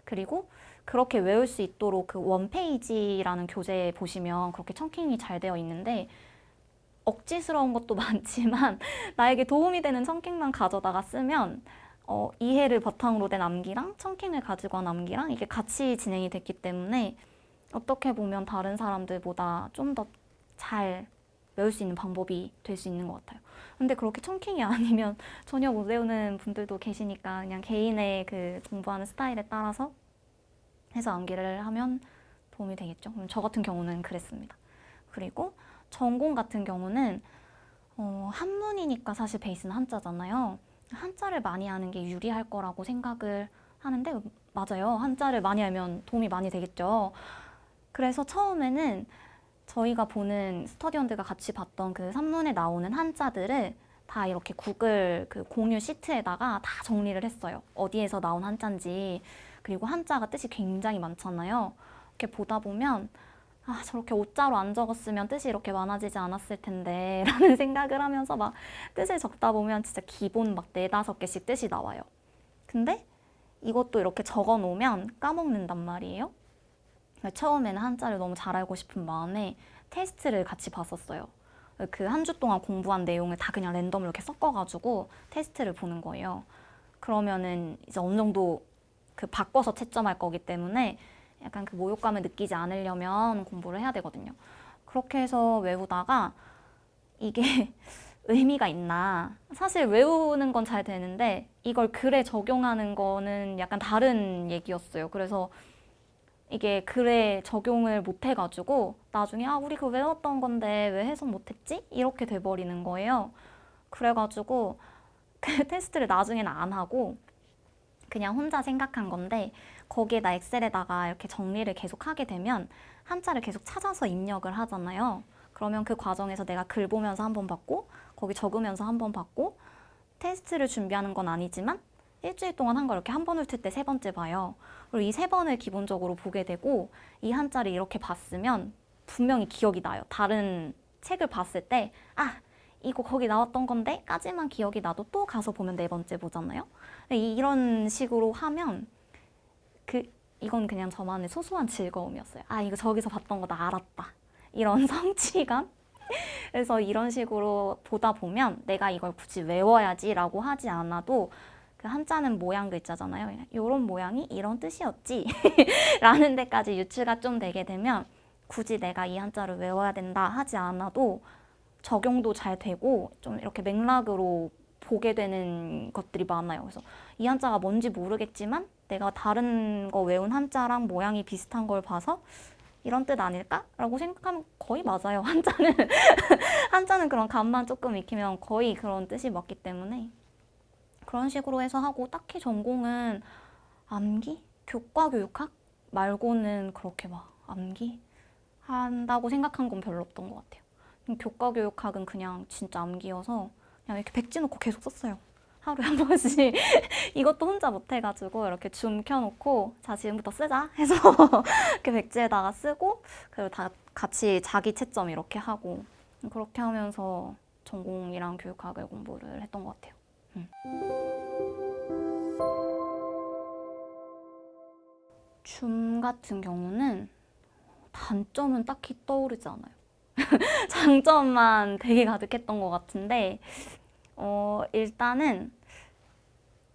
그리고 그렇게 외울 수 있도록 그 원페이지라는 교재에 보시면 그렇게 청킹이 잘 되어 있는데 억지스러운 것도 많지만 나에게 도움이 되는 청킹만 가져다가 쓰면 이해를 바탕으로 된 암기랑 청킹을 가지고 한 암기랑 이게 같이 진행이 됐기 때문에 어떻게 보면 다른 사람들보다 좀 더 잘 외울 수 있는 방법이 될 수 있는 것 같아요. 근데 그렇게 청킹이 아니면 전혀 못 외우는 분들도 계시니까 그냥 개인의 그 공부하는 스타일에 따라서 해서 암기를 하면 도움이 되겠죠. 그럼 저 같은 경우는 그랬습니다. 그리고 전공 같은 경우는 한문이니까 사실 베이스는 한자잖아요. 한자를 많이 하는 게 유리할 거라고 생각을 하는데 맞아요. 한자를 많이 알면 도움이 많이 되겠죠. 그래서 처음에는 저희가 보는 스터디원들과 같이 봤던 그 산문에 나오는 한자들을 다 이렇게 구글 그 공유 시트에다가 다 정리를 했어요. 어디에서 나온 한자인지. 그리고 한자가 뜻이 굉장히 많잖아요. 이렇게 보다 보면 저렇게 오자로 안 적었으면 뜻이 이렇게 많아지지 않았을 텐데 라는 생각을 하면서 막 뜻을 적다 보면 진짜 기본 막 4-5개씩 뜻이 나와요. 근데 이것도 이렇게 적어 놓으면 까먹는단 말이에요. 처음에는 한자를 너무 잘 알고 싶은 마음에 테스트를 같이 봤었어요. 그 한 주 동안 공부한 내용을 다 그냥 랜덤으로 이렇게 섞어가지고 테스트를 보는 거예요. 그러면은 이제 어느 정도 그 바꿔서 채점할 거기 때문에 약간 그 모욕감을 느끼지 않으려면 공부를 해야 되거든요. 그렇게 해서 외우다가 이게 의미가 있나. 사실 외우는 건 잘 되는데 이걸 글에 적용하는 거는 약간 다른 얘기였어요. 그래서 이게 글에 적용을 못 해가지고 나중에 우리 그거 외웠던 건데 왜 해석 못했지? 이렇게 돼버리는 거예요. 그래가지고 그 테스트를 나중에는 안 하고 그냥 혼자 생각한 건데 거기에다 엑셀에다가 이렇게 정리를 계속 하게 되면 한자를 계속 찾아서 입력을 하잖아요. 그러면 그 과정에서 내가 글 보면서 한 번 봤고 거기 적으면서 한 번 봤고 테스트를 준비하는 건 아니지만 일주일 동안 한 걸 이렇게 한 번 훑을 때 3번째 봐요. 그리고 이 3번을 기본적으로 보게 되고 이 한자를 이렇게 봤으면 분명히 기억이 나요. 다른 책을 봤을 때 이거 거기 나왔던 건데 까지만 기억이 나도 또 가서 보면 4번째 보잖아요. 이런 식으로 하면 이건 그냥 저만의 소소한 즐거움이었어요. 이거 저기서 봤던 거 나 알았다. 이런 성취감? 그래서 이런 식으로 보다 보면 내가 이걸 굳이 외워야지 라고 하지 않아도 그 한자는 모양 글자잖아요. 이런 모양이 이런 뜻이었지 라는 데까지 유추가 좀 되게 되면 굳이 내가 이 한자를 외워야 된다 하지 않아도 적용도 잘 되고 좀 이렇게 맥락으로 보게 되는 것들이 많아요. 그래서 이 한자가 뭔지 모르겠지만 내가 다른 거 외운 한자랑 모양이 비슷한 걸 봐서 이런 뜻 아닐까? 라고 생각하면 거의 맞아요. 한자는 한자는 그런 감만 조금 익히면 거의 그런 뜻이 맞기 때문에 그런 식으로 해서 하고 딱히 전공은 암기? 교과 교육학? 말고는 그렇게 막 암기? 한다고 생각한 건 별로 없던 것 같아요. 교과 교육학은 그냥 진짜 암기여서 그냥 이렇게 백지 놓고 계속 썼어요. 하루에 한 번씩. 이것도 혼자 못해가지고 이렇게 줌 켜놓고 자 지금부터 쓰자 해서 이렇게 백지에다가 쓰고 그리고 다 같이 자기 채점 이렇게 하고 그렇게 하면서 전공이랑 교육학을 공부를 했던 것 같아요. 줌 같은 경우는 단점은 딱히 떠오르지 않아요. 장점만 되게 가득했던 것 같은데 일단은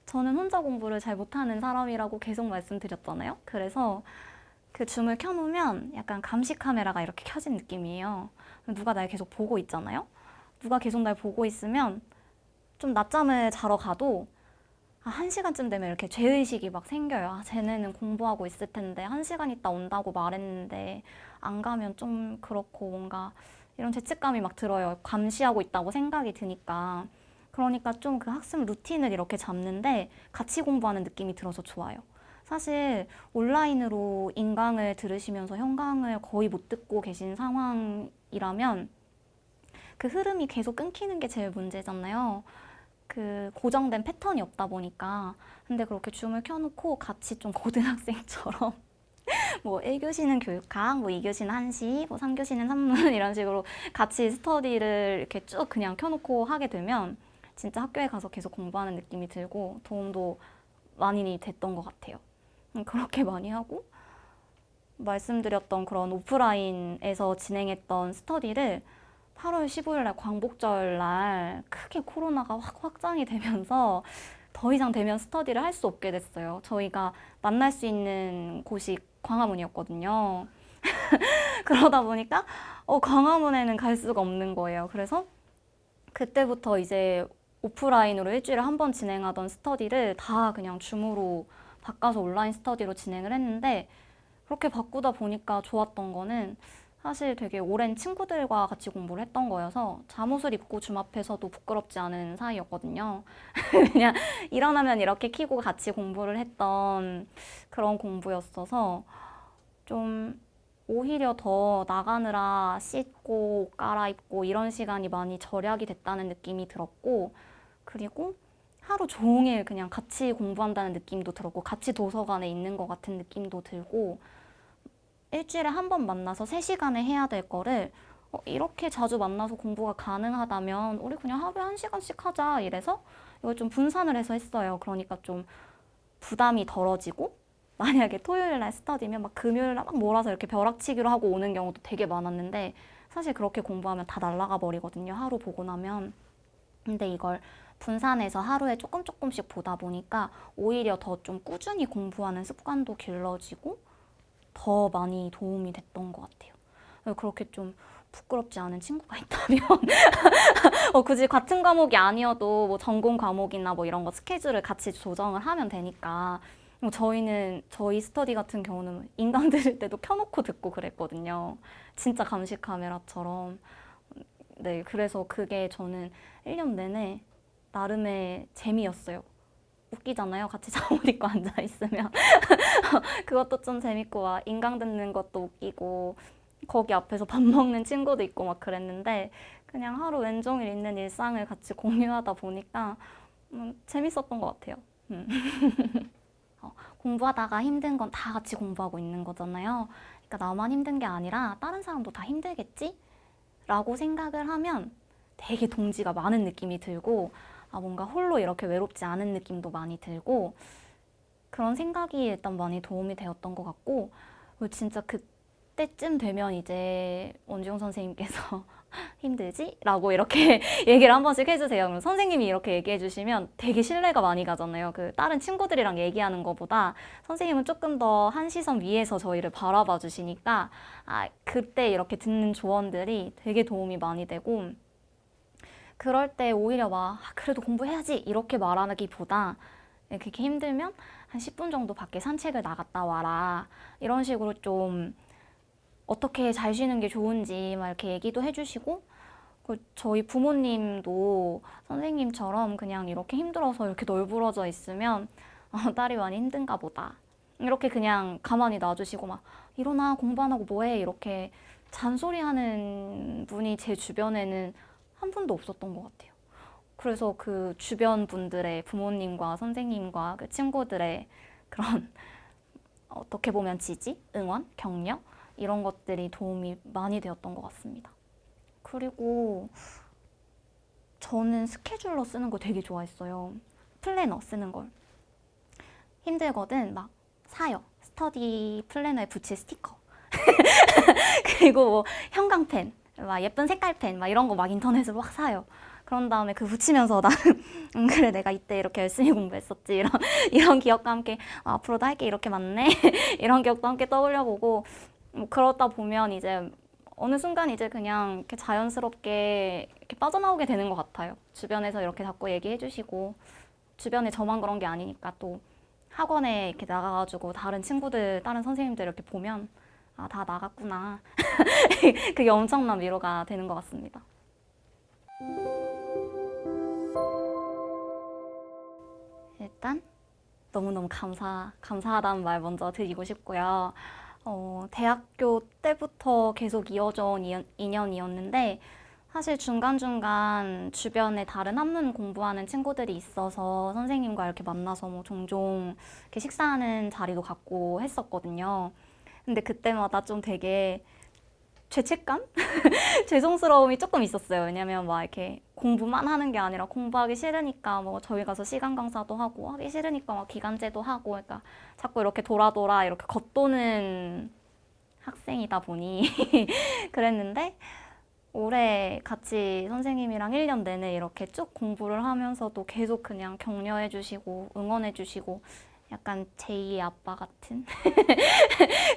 저는 혼자 공부를 잘 못하는 사람이라고 계속 말씀드렸잖아요. 그래서 그 줌을 켜놓으면 약간 감시 카메라가 이렇게 켜진 느낌이에요. 누가 날 계속 보고 있잖아요. 누가 계속 날 보고 있으면 좀 낮잠을 자러 가도 1시간쯤 되면 이렇게 죄의식이 막 생겨요. 쟤네는 공부하고 있을 텐데 1시간 있다 온다고 말했는데 안 가면 좀 그렇고 뭔가 이런 죄책감이 막 들어요. 감시하고 있다고 생각이 드니까. 그러니까 좀 그 학습 루틴을 이렇게 잡는데 같이 공부하는 느낌이 들어서 좋아요. 사실 온라인으로 인강을 들으시면서 현강을 거의 못 듣고 계신 상황이라면 그 흐름이 계속 끊기는 게 제일 문제잖아요. 그 고정된 패턴이 없다 보니까. 근데 그렇게 줌을 켜놓고 같이 좀 고등학생처럼 뭐 1교시는 교육학, 뭐 2교시는 한시, 뭐 3교시는 산문 이런 식으로 같이 스터디를 이렇게 쭉 그냥 켜놓고 하게 되면 진짜 학교에 가서 계속 공부하는 느낌이 들고 도움도 많이 됐던 것 같아요. 그렇게 많이 하고 말씀드렸던 그런 오프라인에서 진행했던 스터디를 8월 15일 날 광복절 날 크게 코로나가 확장이 되면서 더 이상 대면 스터디를 할 수 없게 됐어요. 저희가 만날 수 있는 곳이 광화문이었거든요. 그러다 보니까 광화문에는 갈 수가 없는 거예요. 그래서 그때부터 이제 오프라인으로 일주일에 한 번 진행하던 스터디를 다 그냥 줌으로 바꿔서 온라인 스터디로 진행을 했는데 그렇게 바꾸다 보니까 좋았던 거는 사실 되게 오랜 친구들과 같이 공부를 했던 거여서 잠옷을 입고 줌 앞에서도 부끄럽지 않은 사이였거든요. 그냥 일어나면 이렇게 키고 같이 공부를 했던 그런 공부였어서 좀 오히려 더 나가느라 씻고 옷 갈아입고 이런 시간이 많이 절약이 됐다는 느낌이 들었고 그리고 하루 종일 그냥 같이 공부한다는 느낌도 들었고 같이 도서관에 있는 것 같은 느낌도 들고 일주일에 한 번 만나서 3시간에 해야 될 거를 이렇게 자주 만나서 공부가 가능하다면 우리 그냥 하루에 1시간씩 하자 이래서 이걸 좀 분산을 해서 했어요. 그러니까 좀 부담이 덜어지고 만약에 토요일 날 스터디면 막 금요일 날 막 몰아서 이렇게 벼락치기로 하고 오는 경우도 되게 많았는데 사실 그렇게 공부하면 다 날아가 버리거든요. 하루 보고 나면. 근데 이걸 분산해서 하루에 조금씩 보다 보니까 오히려 더 좀 꾸준히 공부하는 습관도 길러지고 더 많이 도움이 됐던 것 같아요. 그렇게 좀 부끄럽지 않은 친구가 있다면 굳이 같은 과목이 아니어도 뭐 전공 과목이나 뭐 이런 거 스케줄을 같이 조정을 하면 되니까 저희 스터디 같은 경우는 인강 들을 때도 켜놓고 듣고 그랬거든요. 진짜 감시 카메라처럼. 네, 그래서 그게 저는 1년 내내 나름의 재미였어요. 웃기잖아요. 같이 잠옷 입고 앉아 있으면. 그것도 좀 재밌고 막 인강 듣는 것도 웃기고 거기 앞에서 밥 먹는 친구도 있고 막 그랬는데 그냥 하루 왼종일 있는 일상을 같이 공유하다 보니까 재밌었던 것 같아요. 공부하다가 힘든 건 다 같이 공부하고 있는 거잖아요. 그러니까 나만 힘든 게 아니라 다른 사람도 다 힘들겠지? 라고 생각을 하면 되게 동지가 많은 느낌이 들고 뭔가 홀로 이렇게 외롭지 않은 느낌도 많이 들고 그런 생각이 일단 많이 도움이 되었던 것 같고 진짜 그때쯤 되면 이제 원주영 선생님께서 힘들지? 라고 이렇게 얘기를 한 번씩 해주세요. 그럼 선생님이 이렇게 얘기해 주시면 되게 신뢰가 많이 가잖아요. 그 다른 친구들이랑 얘기하는 것보다 선생님은 조금 더 한 시선 위에서 저희를 바라봐 주시니까 그때 이렇게 듣는 조언들이 되게 도움이 많이 되고 그럴 때 오히려 막 그래도 공부해야지 이렇게 말하기보다 그렇게 힘들면 한 10분 정도 밖에 산책을 나갔다 와라 이런 식으로 좀 어떻게 잘 쉬는 게 좋은지 막 이렇게 얘기도 해주시고 저희 부모님도 선생님처럼 그냥 이렇게 힘들어서 이렇게 널브러져 있으면 딸이 많이 힘든가 보다. 이렇게 그냥 가만히 놔주시고 막 일어나 공부 안 하고 뭐해 이렇게 잔소리하는 분이 제 주변에는 한 분도 없었던 것 같아요. 그래서 그 주변 분들의 부모님과 선생님과 그 친구들의 그런 어떻게 보면 지지, 응원, 격려 이런 것들이 도움이 많이 되었던 것 같습니다. 그리고 저는 스케줄러 쓰는 거 되게 좋아했어요. 플래너 쓰는 걸. 힘들거든 막 사요. 스터디 플래너에 붙일 스티커. 그리고 뭐 형광펜, 막 예쁜 색깔펜 막 이런 거 막 인터넷으로 막 사요. 그런 다음에 그 붙이면서 나는 그래 내가 이때 이렇게 열심히 공부했었지 이런 기억과 함께 앞으로도 할 게 이렇게 많네 이런 기억도 함께 떠올려보고 그러다 보면 이제 어느 순간 이제 그냥 이렇게 자연스럽게 이렇게 빠져나오게 되는 것 같아요. 주변에서 이렇게 자꾸 얘기해 주시고 주변에 저만 그런 게 아니니까 또 학원에 이렇게 나가가지고 다른 친구들, 다른 선생님들 이렇게 보면 다 나갔구나. 그게 엄청난 위로가 되는 것 같습니다. 일단 너무너무 감사하다는 말 먼저 드리고 싶고요. 대학교 때부터 계속 이어져 온 인연이었는데 사실 중간중간 주변에 다른 한문 공부하는 친구들이 있어서 선생님과 이렇게 만나서 뭐 종종 이렇게 식사하는 자리도 갖고 했었거든요. 근데 그때마다 좀 되게 죄책감? 죄송스러움이 조금 있었어요. 왜냐면 막 이렇게 공부만 하는 게 아니라 공부하기 싫으니까 뭐 저희 가서 시간 강사도 하고 하기 싫으니까 막 기간제도 하고 그러니까 자꾸 이렇게 돌아 이렇게 겉도는 학생이다 보니 그랬는데 올해 같이 선생님이랑 1년 내내 이렇게 쭉 공부를 하면서도 계속 그냥 격려해 주시고 응원해 주시고 약간 제2의 아빠 같은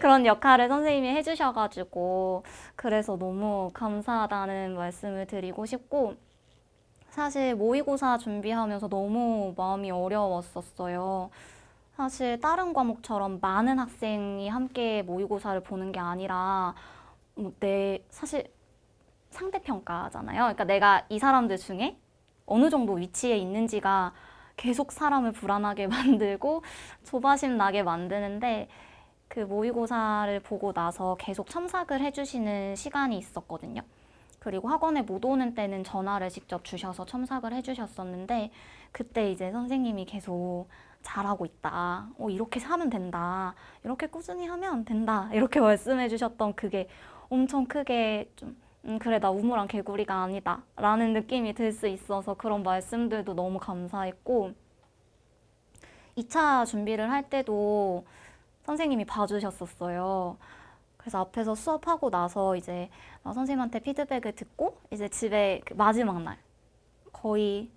그런 역할을 선생님이 해주셔가지고 그래서 너무 감사하다는 말씀을 드리고 싶고 사실 모의고사 준비하면서 너무 마음이 어려웠었어요. 사실 다른 과목처럼 많은 학생이 함께 모의고사를 보는 게 아니라 사실 상대평가잖아요. 그러니까 내가 이 사람들 중에 어느 정도 위치에 있는지가 계속 사람을 불안하게 만들고 조바심 나게 만드는데 그 모의고사를 보고 나서 계속 첨삭을 해주시는 시간이 있었거든요. 그리고 학원에 못 오는 때는 전화를 직접 주셔서 첨삭을 해주셨었는데 그때 이제 선생님이 계속 잘하고 있다. 이렇게 하면 된다. 이렇게 꾸준히 하면 된다. 이렇게 말씀해 주셨던 그게 엄청 크게 좀 그래 나 우물안 개구리가 아니다 라는 느낌이 들 수 있어서 그런 말씀들도 너무 감사했고 2차 준비를 할 때도 선생님이 봐주셨었어요. 그래서 앞에서 수업하고 나서 이제 선생님한테 피드백을 듣고 이제 집에 그 마지막 날 거의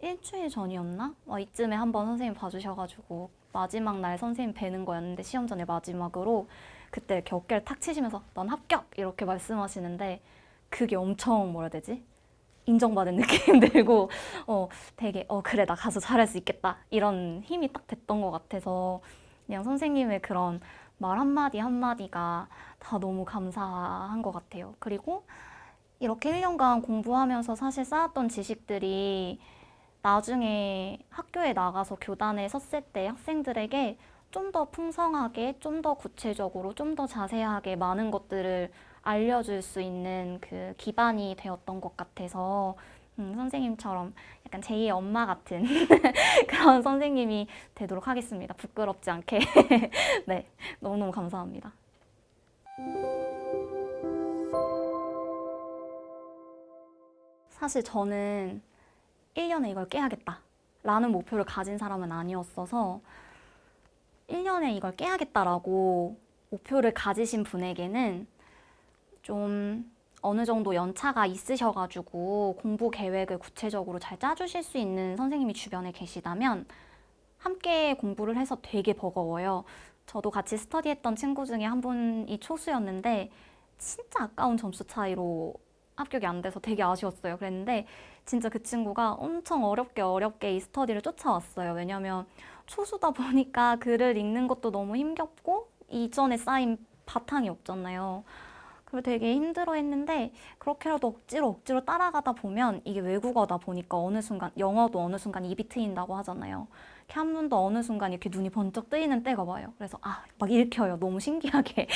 일주일 전이었나? 이쯤에 한번 선생님 봐주셔가지고 마지막 날 선생님 뵈는 거였는데 시험 전에 마지막으로 그때 이렇게 어깨를 탁 치시면서 넌 합격! 이렇게 말씀하시는데 그게 엄청 뭐라 해야 되지? 인정받은 느낌 들고 되게 그래 나 가서 잘할 수 있겠다 이런 힘이 딱 됐던 것 같아서 그냥 선생님의 그런 말 한마디 한마디가 다 너무 감사한 것 같아요. 그리고 이렇게 1년간 공부하면서 사실 쌓았던 지식들이 나중에 학교에 나가서 교단에 섰을 때 학생들에게 좀 더 풍성하게, 좀 더 구체적으로, 좀 더 자세하게 많은 것들을 알려줄 수 있는 그 기반이 되었던 것 같아서 선생님처럼 약간 제2의 엄마 같은 그런 선생님이 되도록 하겠습니다. 부끄럽지 않게. 네, 너무너무 감사합니다. 사실 저는 1년에 이걸 깨야겠다 라는 목표를 가진 사람은 아니었어서 1년에 이걸 깨야겠다라고 목표를 가지신 분에게는 좀 어느 정도 연차가 있으셔가지고 공부 계획을 구체적으로 잘 짜주실 수 있는 선생님이 주변에 계시다면 함께 공부를 해서 되게 버거워요. 저도 같이 스터디했던 친구 중에 한 분이 초수였는데 진짜 아까운 점수 차이로 합격이 안 돼서 되게 아쉬웠어요. 그랬는데 진짜 그 친구가 엄청 어렵게 이 스터디를 쫓아왔어요. 왜냐면 초수다 보니까 글을 읽는 것도 너무 힘겹고 이전에 쌓인 바탕이 없잖아요. 그걸 되게 힘들어 했는데 그렇게라도 억지로 따라가다 보면 이게 외국어다 보니까 어느 순간 영어도 어느 순간 입이 트인다고 하잖아요. 이렇게 한문도 어느 순간 이렇게 눈이 번쩍 뜨이는 때가 와요. 그래서 막 읽혀요. 너무 신기하게.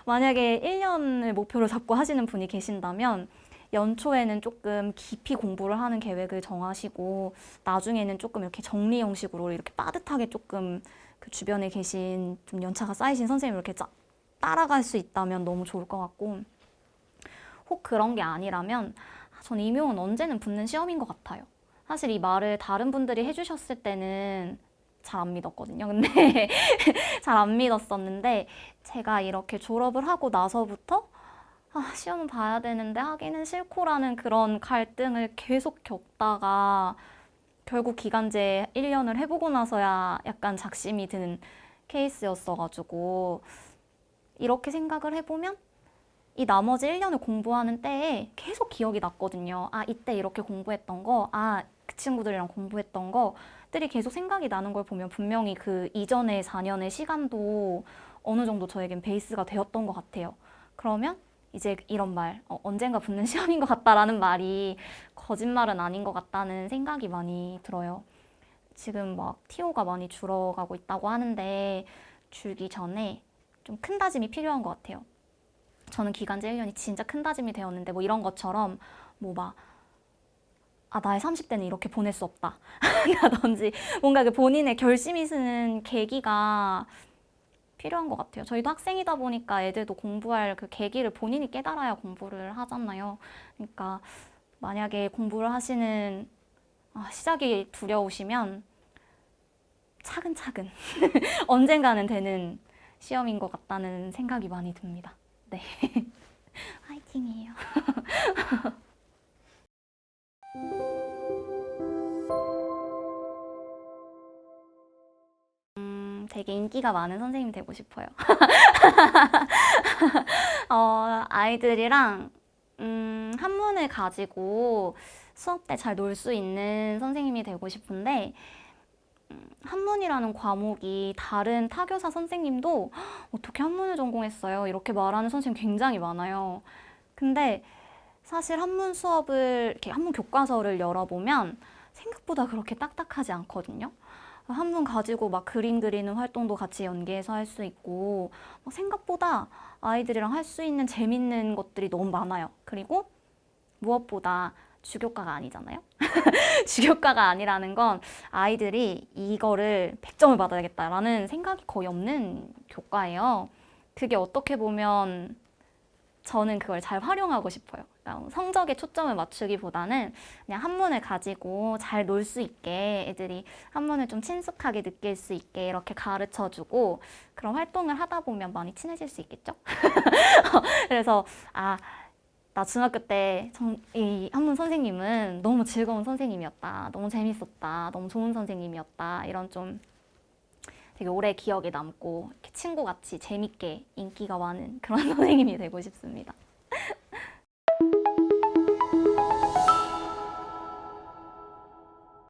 만약에 1년을 목표로 잡고 하시는 분이 계신다면 연초에는 조금 깊이 공부를 하는 계획을 정하시고 나중에는 조금 이렇게 정리 형식으로 이렇게 빠듯하게 조금 그 주변에 계신 좀 연차가 쌓이신 선생님을 이렇게 따라갈 수 있다면 너무 좋을 것 같고 혹 그런 게 아니라면 전 임용은 언제는 붙는 시험인 것 같아요. 사실 이 말을 다른 분들이 해주셨을 때는 잘 안 믿었거든요. 근데 잘 안 믿었었는데 제가 이렇게 졸업을 하고 나서부터 시험은 봐야 되는데 하기는 싫고라는 그런 갈등을 계속 겪다가 결국 기간제 1년을 해보고 나서야 약간 작심이 드는 케이스였어가지고 이렇게 생각을 해보면 이 나머지 1년을 공부하는 때에 계속 기억이 났거든요. 이때 이렇게 공부했던 거, 그 친구들이랑 공부했던 것들이 계속 생각이 나는 걸 보면 분명히 그 이전의 4년의 시간도 어느 정도 저에겐 베이스가 되었던 것 같아요. 그러면 이제 이런 말, 언젠가 붙는 시험인 것 같다라는 말이 거짓말은 아닌 것 같다는 생각이 많이 들어요. 지금 막 TO가 많이 줄어가고 있다고 하는데 줄기 전에 좀 큰 다짐이 필요한 것 같아요. 저는 기간제 1년이 진짜 큰 다짐이 되었는데 뭐 이런 것처럼 나의 30대는 이렇게 보낼 수 없다 라든지 뭔가 그 본인의 결심이 쓰는 계기가 필요한 것 같아요. 저희도 학생이다 보니까 애들도 공부할 그 계기를 본인이 깨달아야 공부를 하잖아요. 그러니까 만약에 공부를 하시는 시작이 두려우시면 차근차근 언젠가는 되는 시험인 것 같다는 생각이 많이 듭니다. 네. 화이팅이에요. 되게 인기가 많은 선생님이 되고 싶어요. 아이들이랑 한문을 가지고 수업 때 잘 놀 수 있는 선생님이 되고 싶은데 한문이라는 과목이 다른 타교사 선생님도 어떻게 한문을 전공했어요? 이렇게 말하는 선생님 굉장히 많아요. 근데 사실 한문 수업을 이렇게 한문 교과서를 열어보면 생각보다 그렇게 딱딱하지 않거든요. 한문 가지고 막 그림 그리는 활동도 같이 연계해서 할 수 있고 생각보다 아이들이랑 할 수 있는 재밌는 것들이 너무 많아요. 그리고 무엇보다 주교과가 아니잖아요. 주교과가 아니라는 건 아이들이 이거를 100점을 받아야겠다라는 생각이 거의 없는 교과예요. 그게 어떻게 보면 저는 그걸 잘 활용하고 싶어요. 그러니까 성적에 초점을 맞추기보다는 그냥 한문을 가지고 잘 놀 수 있게 애들이 한문을 좀 친숙하게 느낄 수 있게 이렇게 가르쳐주고 그런 활동을 하다 보면 많이 친해질 수 있겠죠? 그래서 나 중학교 때 이 한문 선생님은 너무 즐거운 선생님이었다. 너무 재밌었다. 너무 좋은 선생님이었다. 이런 좀 되게 오래 기억에 남고 이렇게 친구같이 재밌게 인기가 많은 그런 선생님이 되고 싶습니다.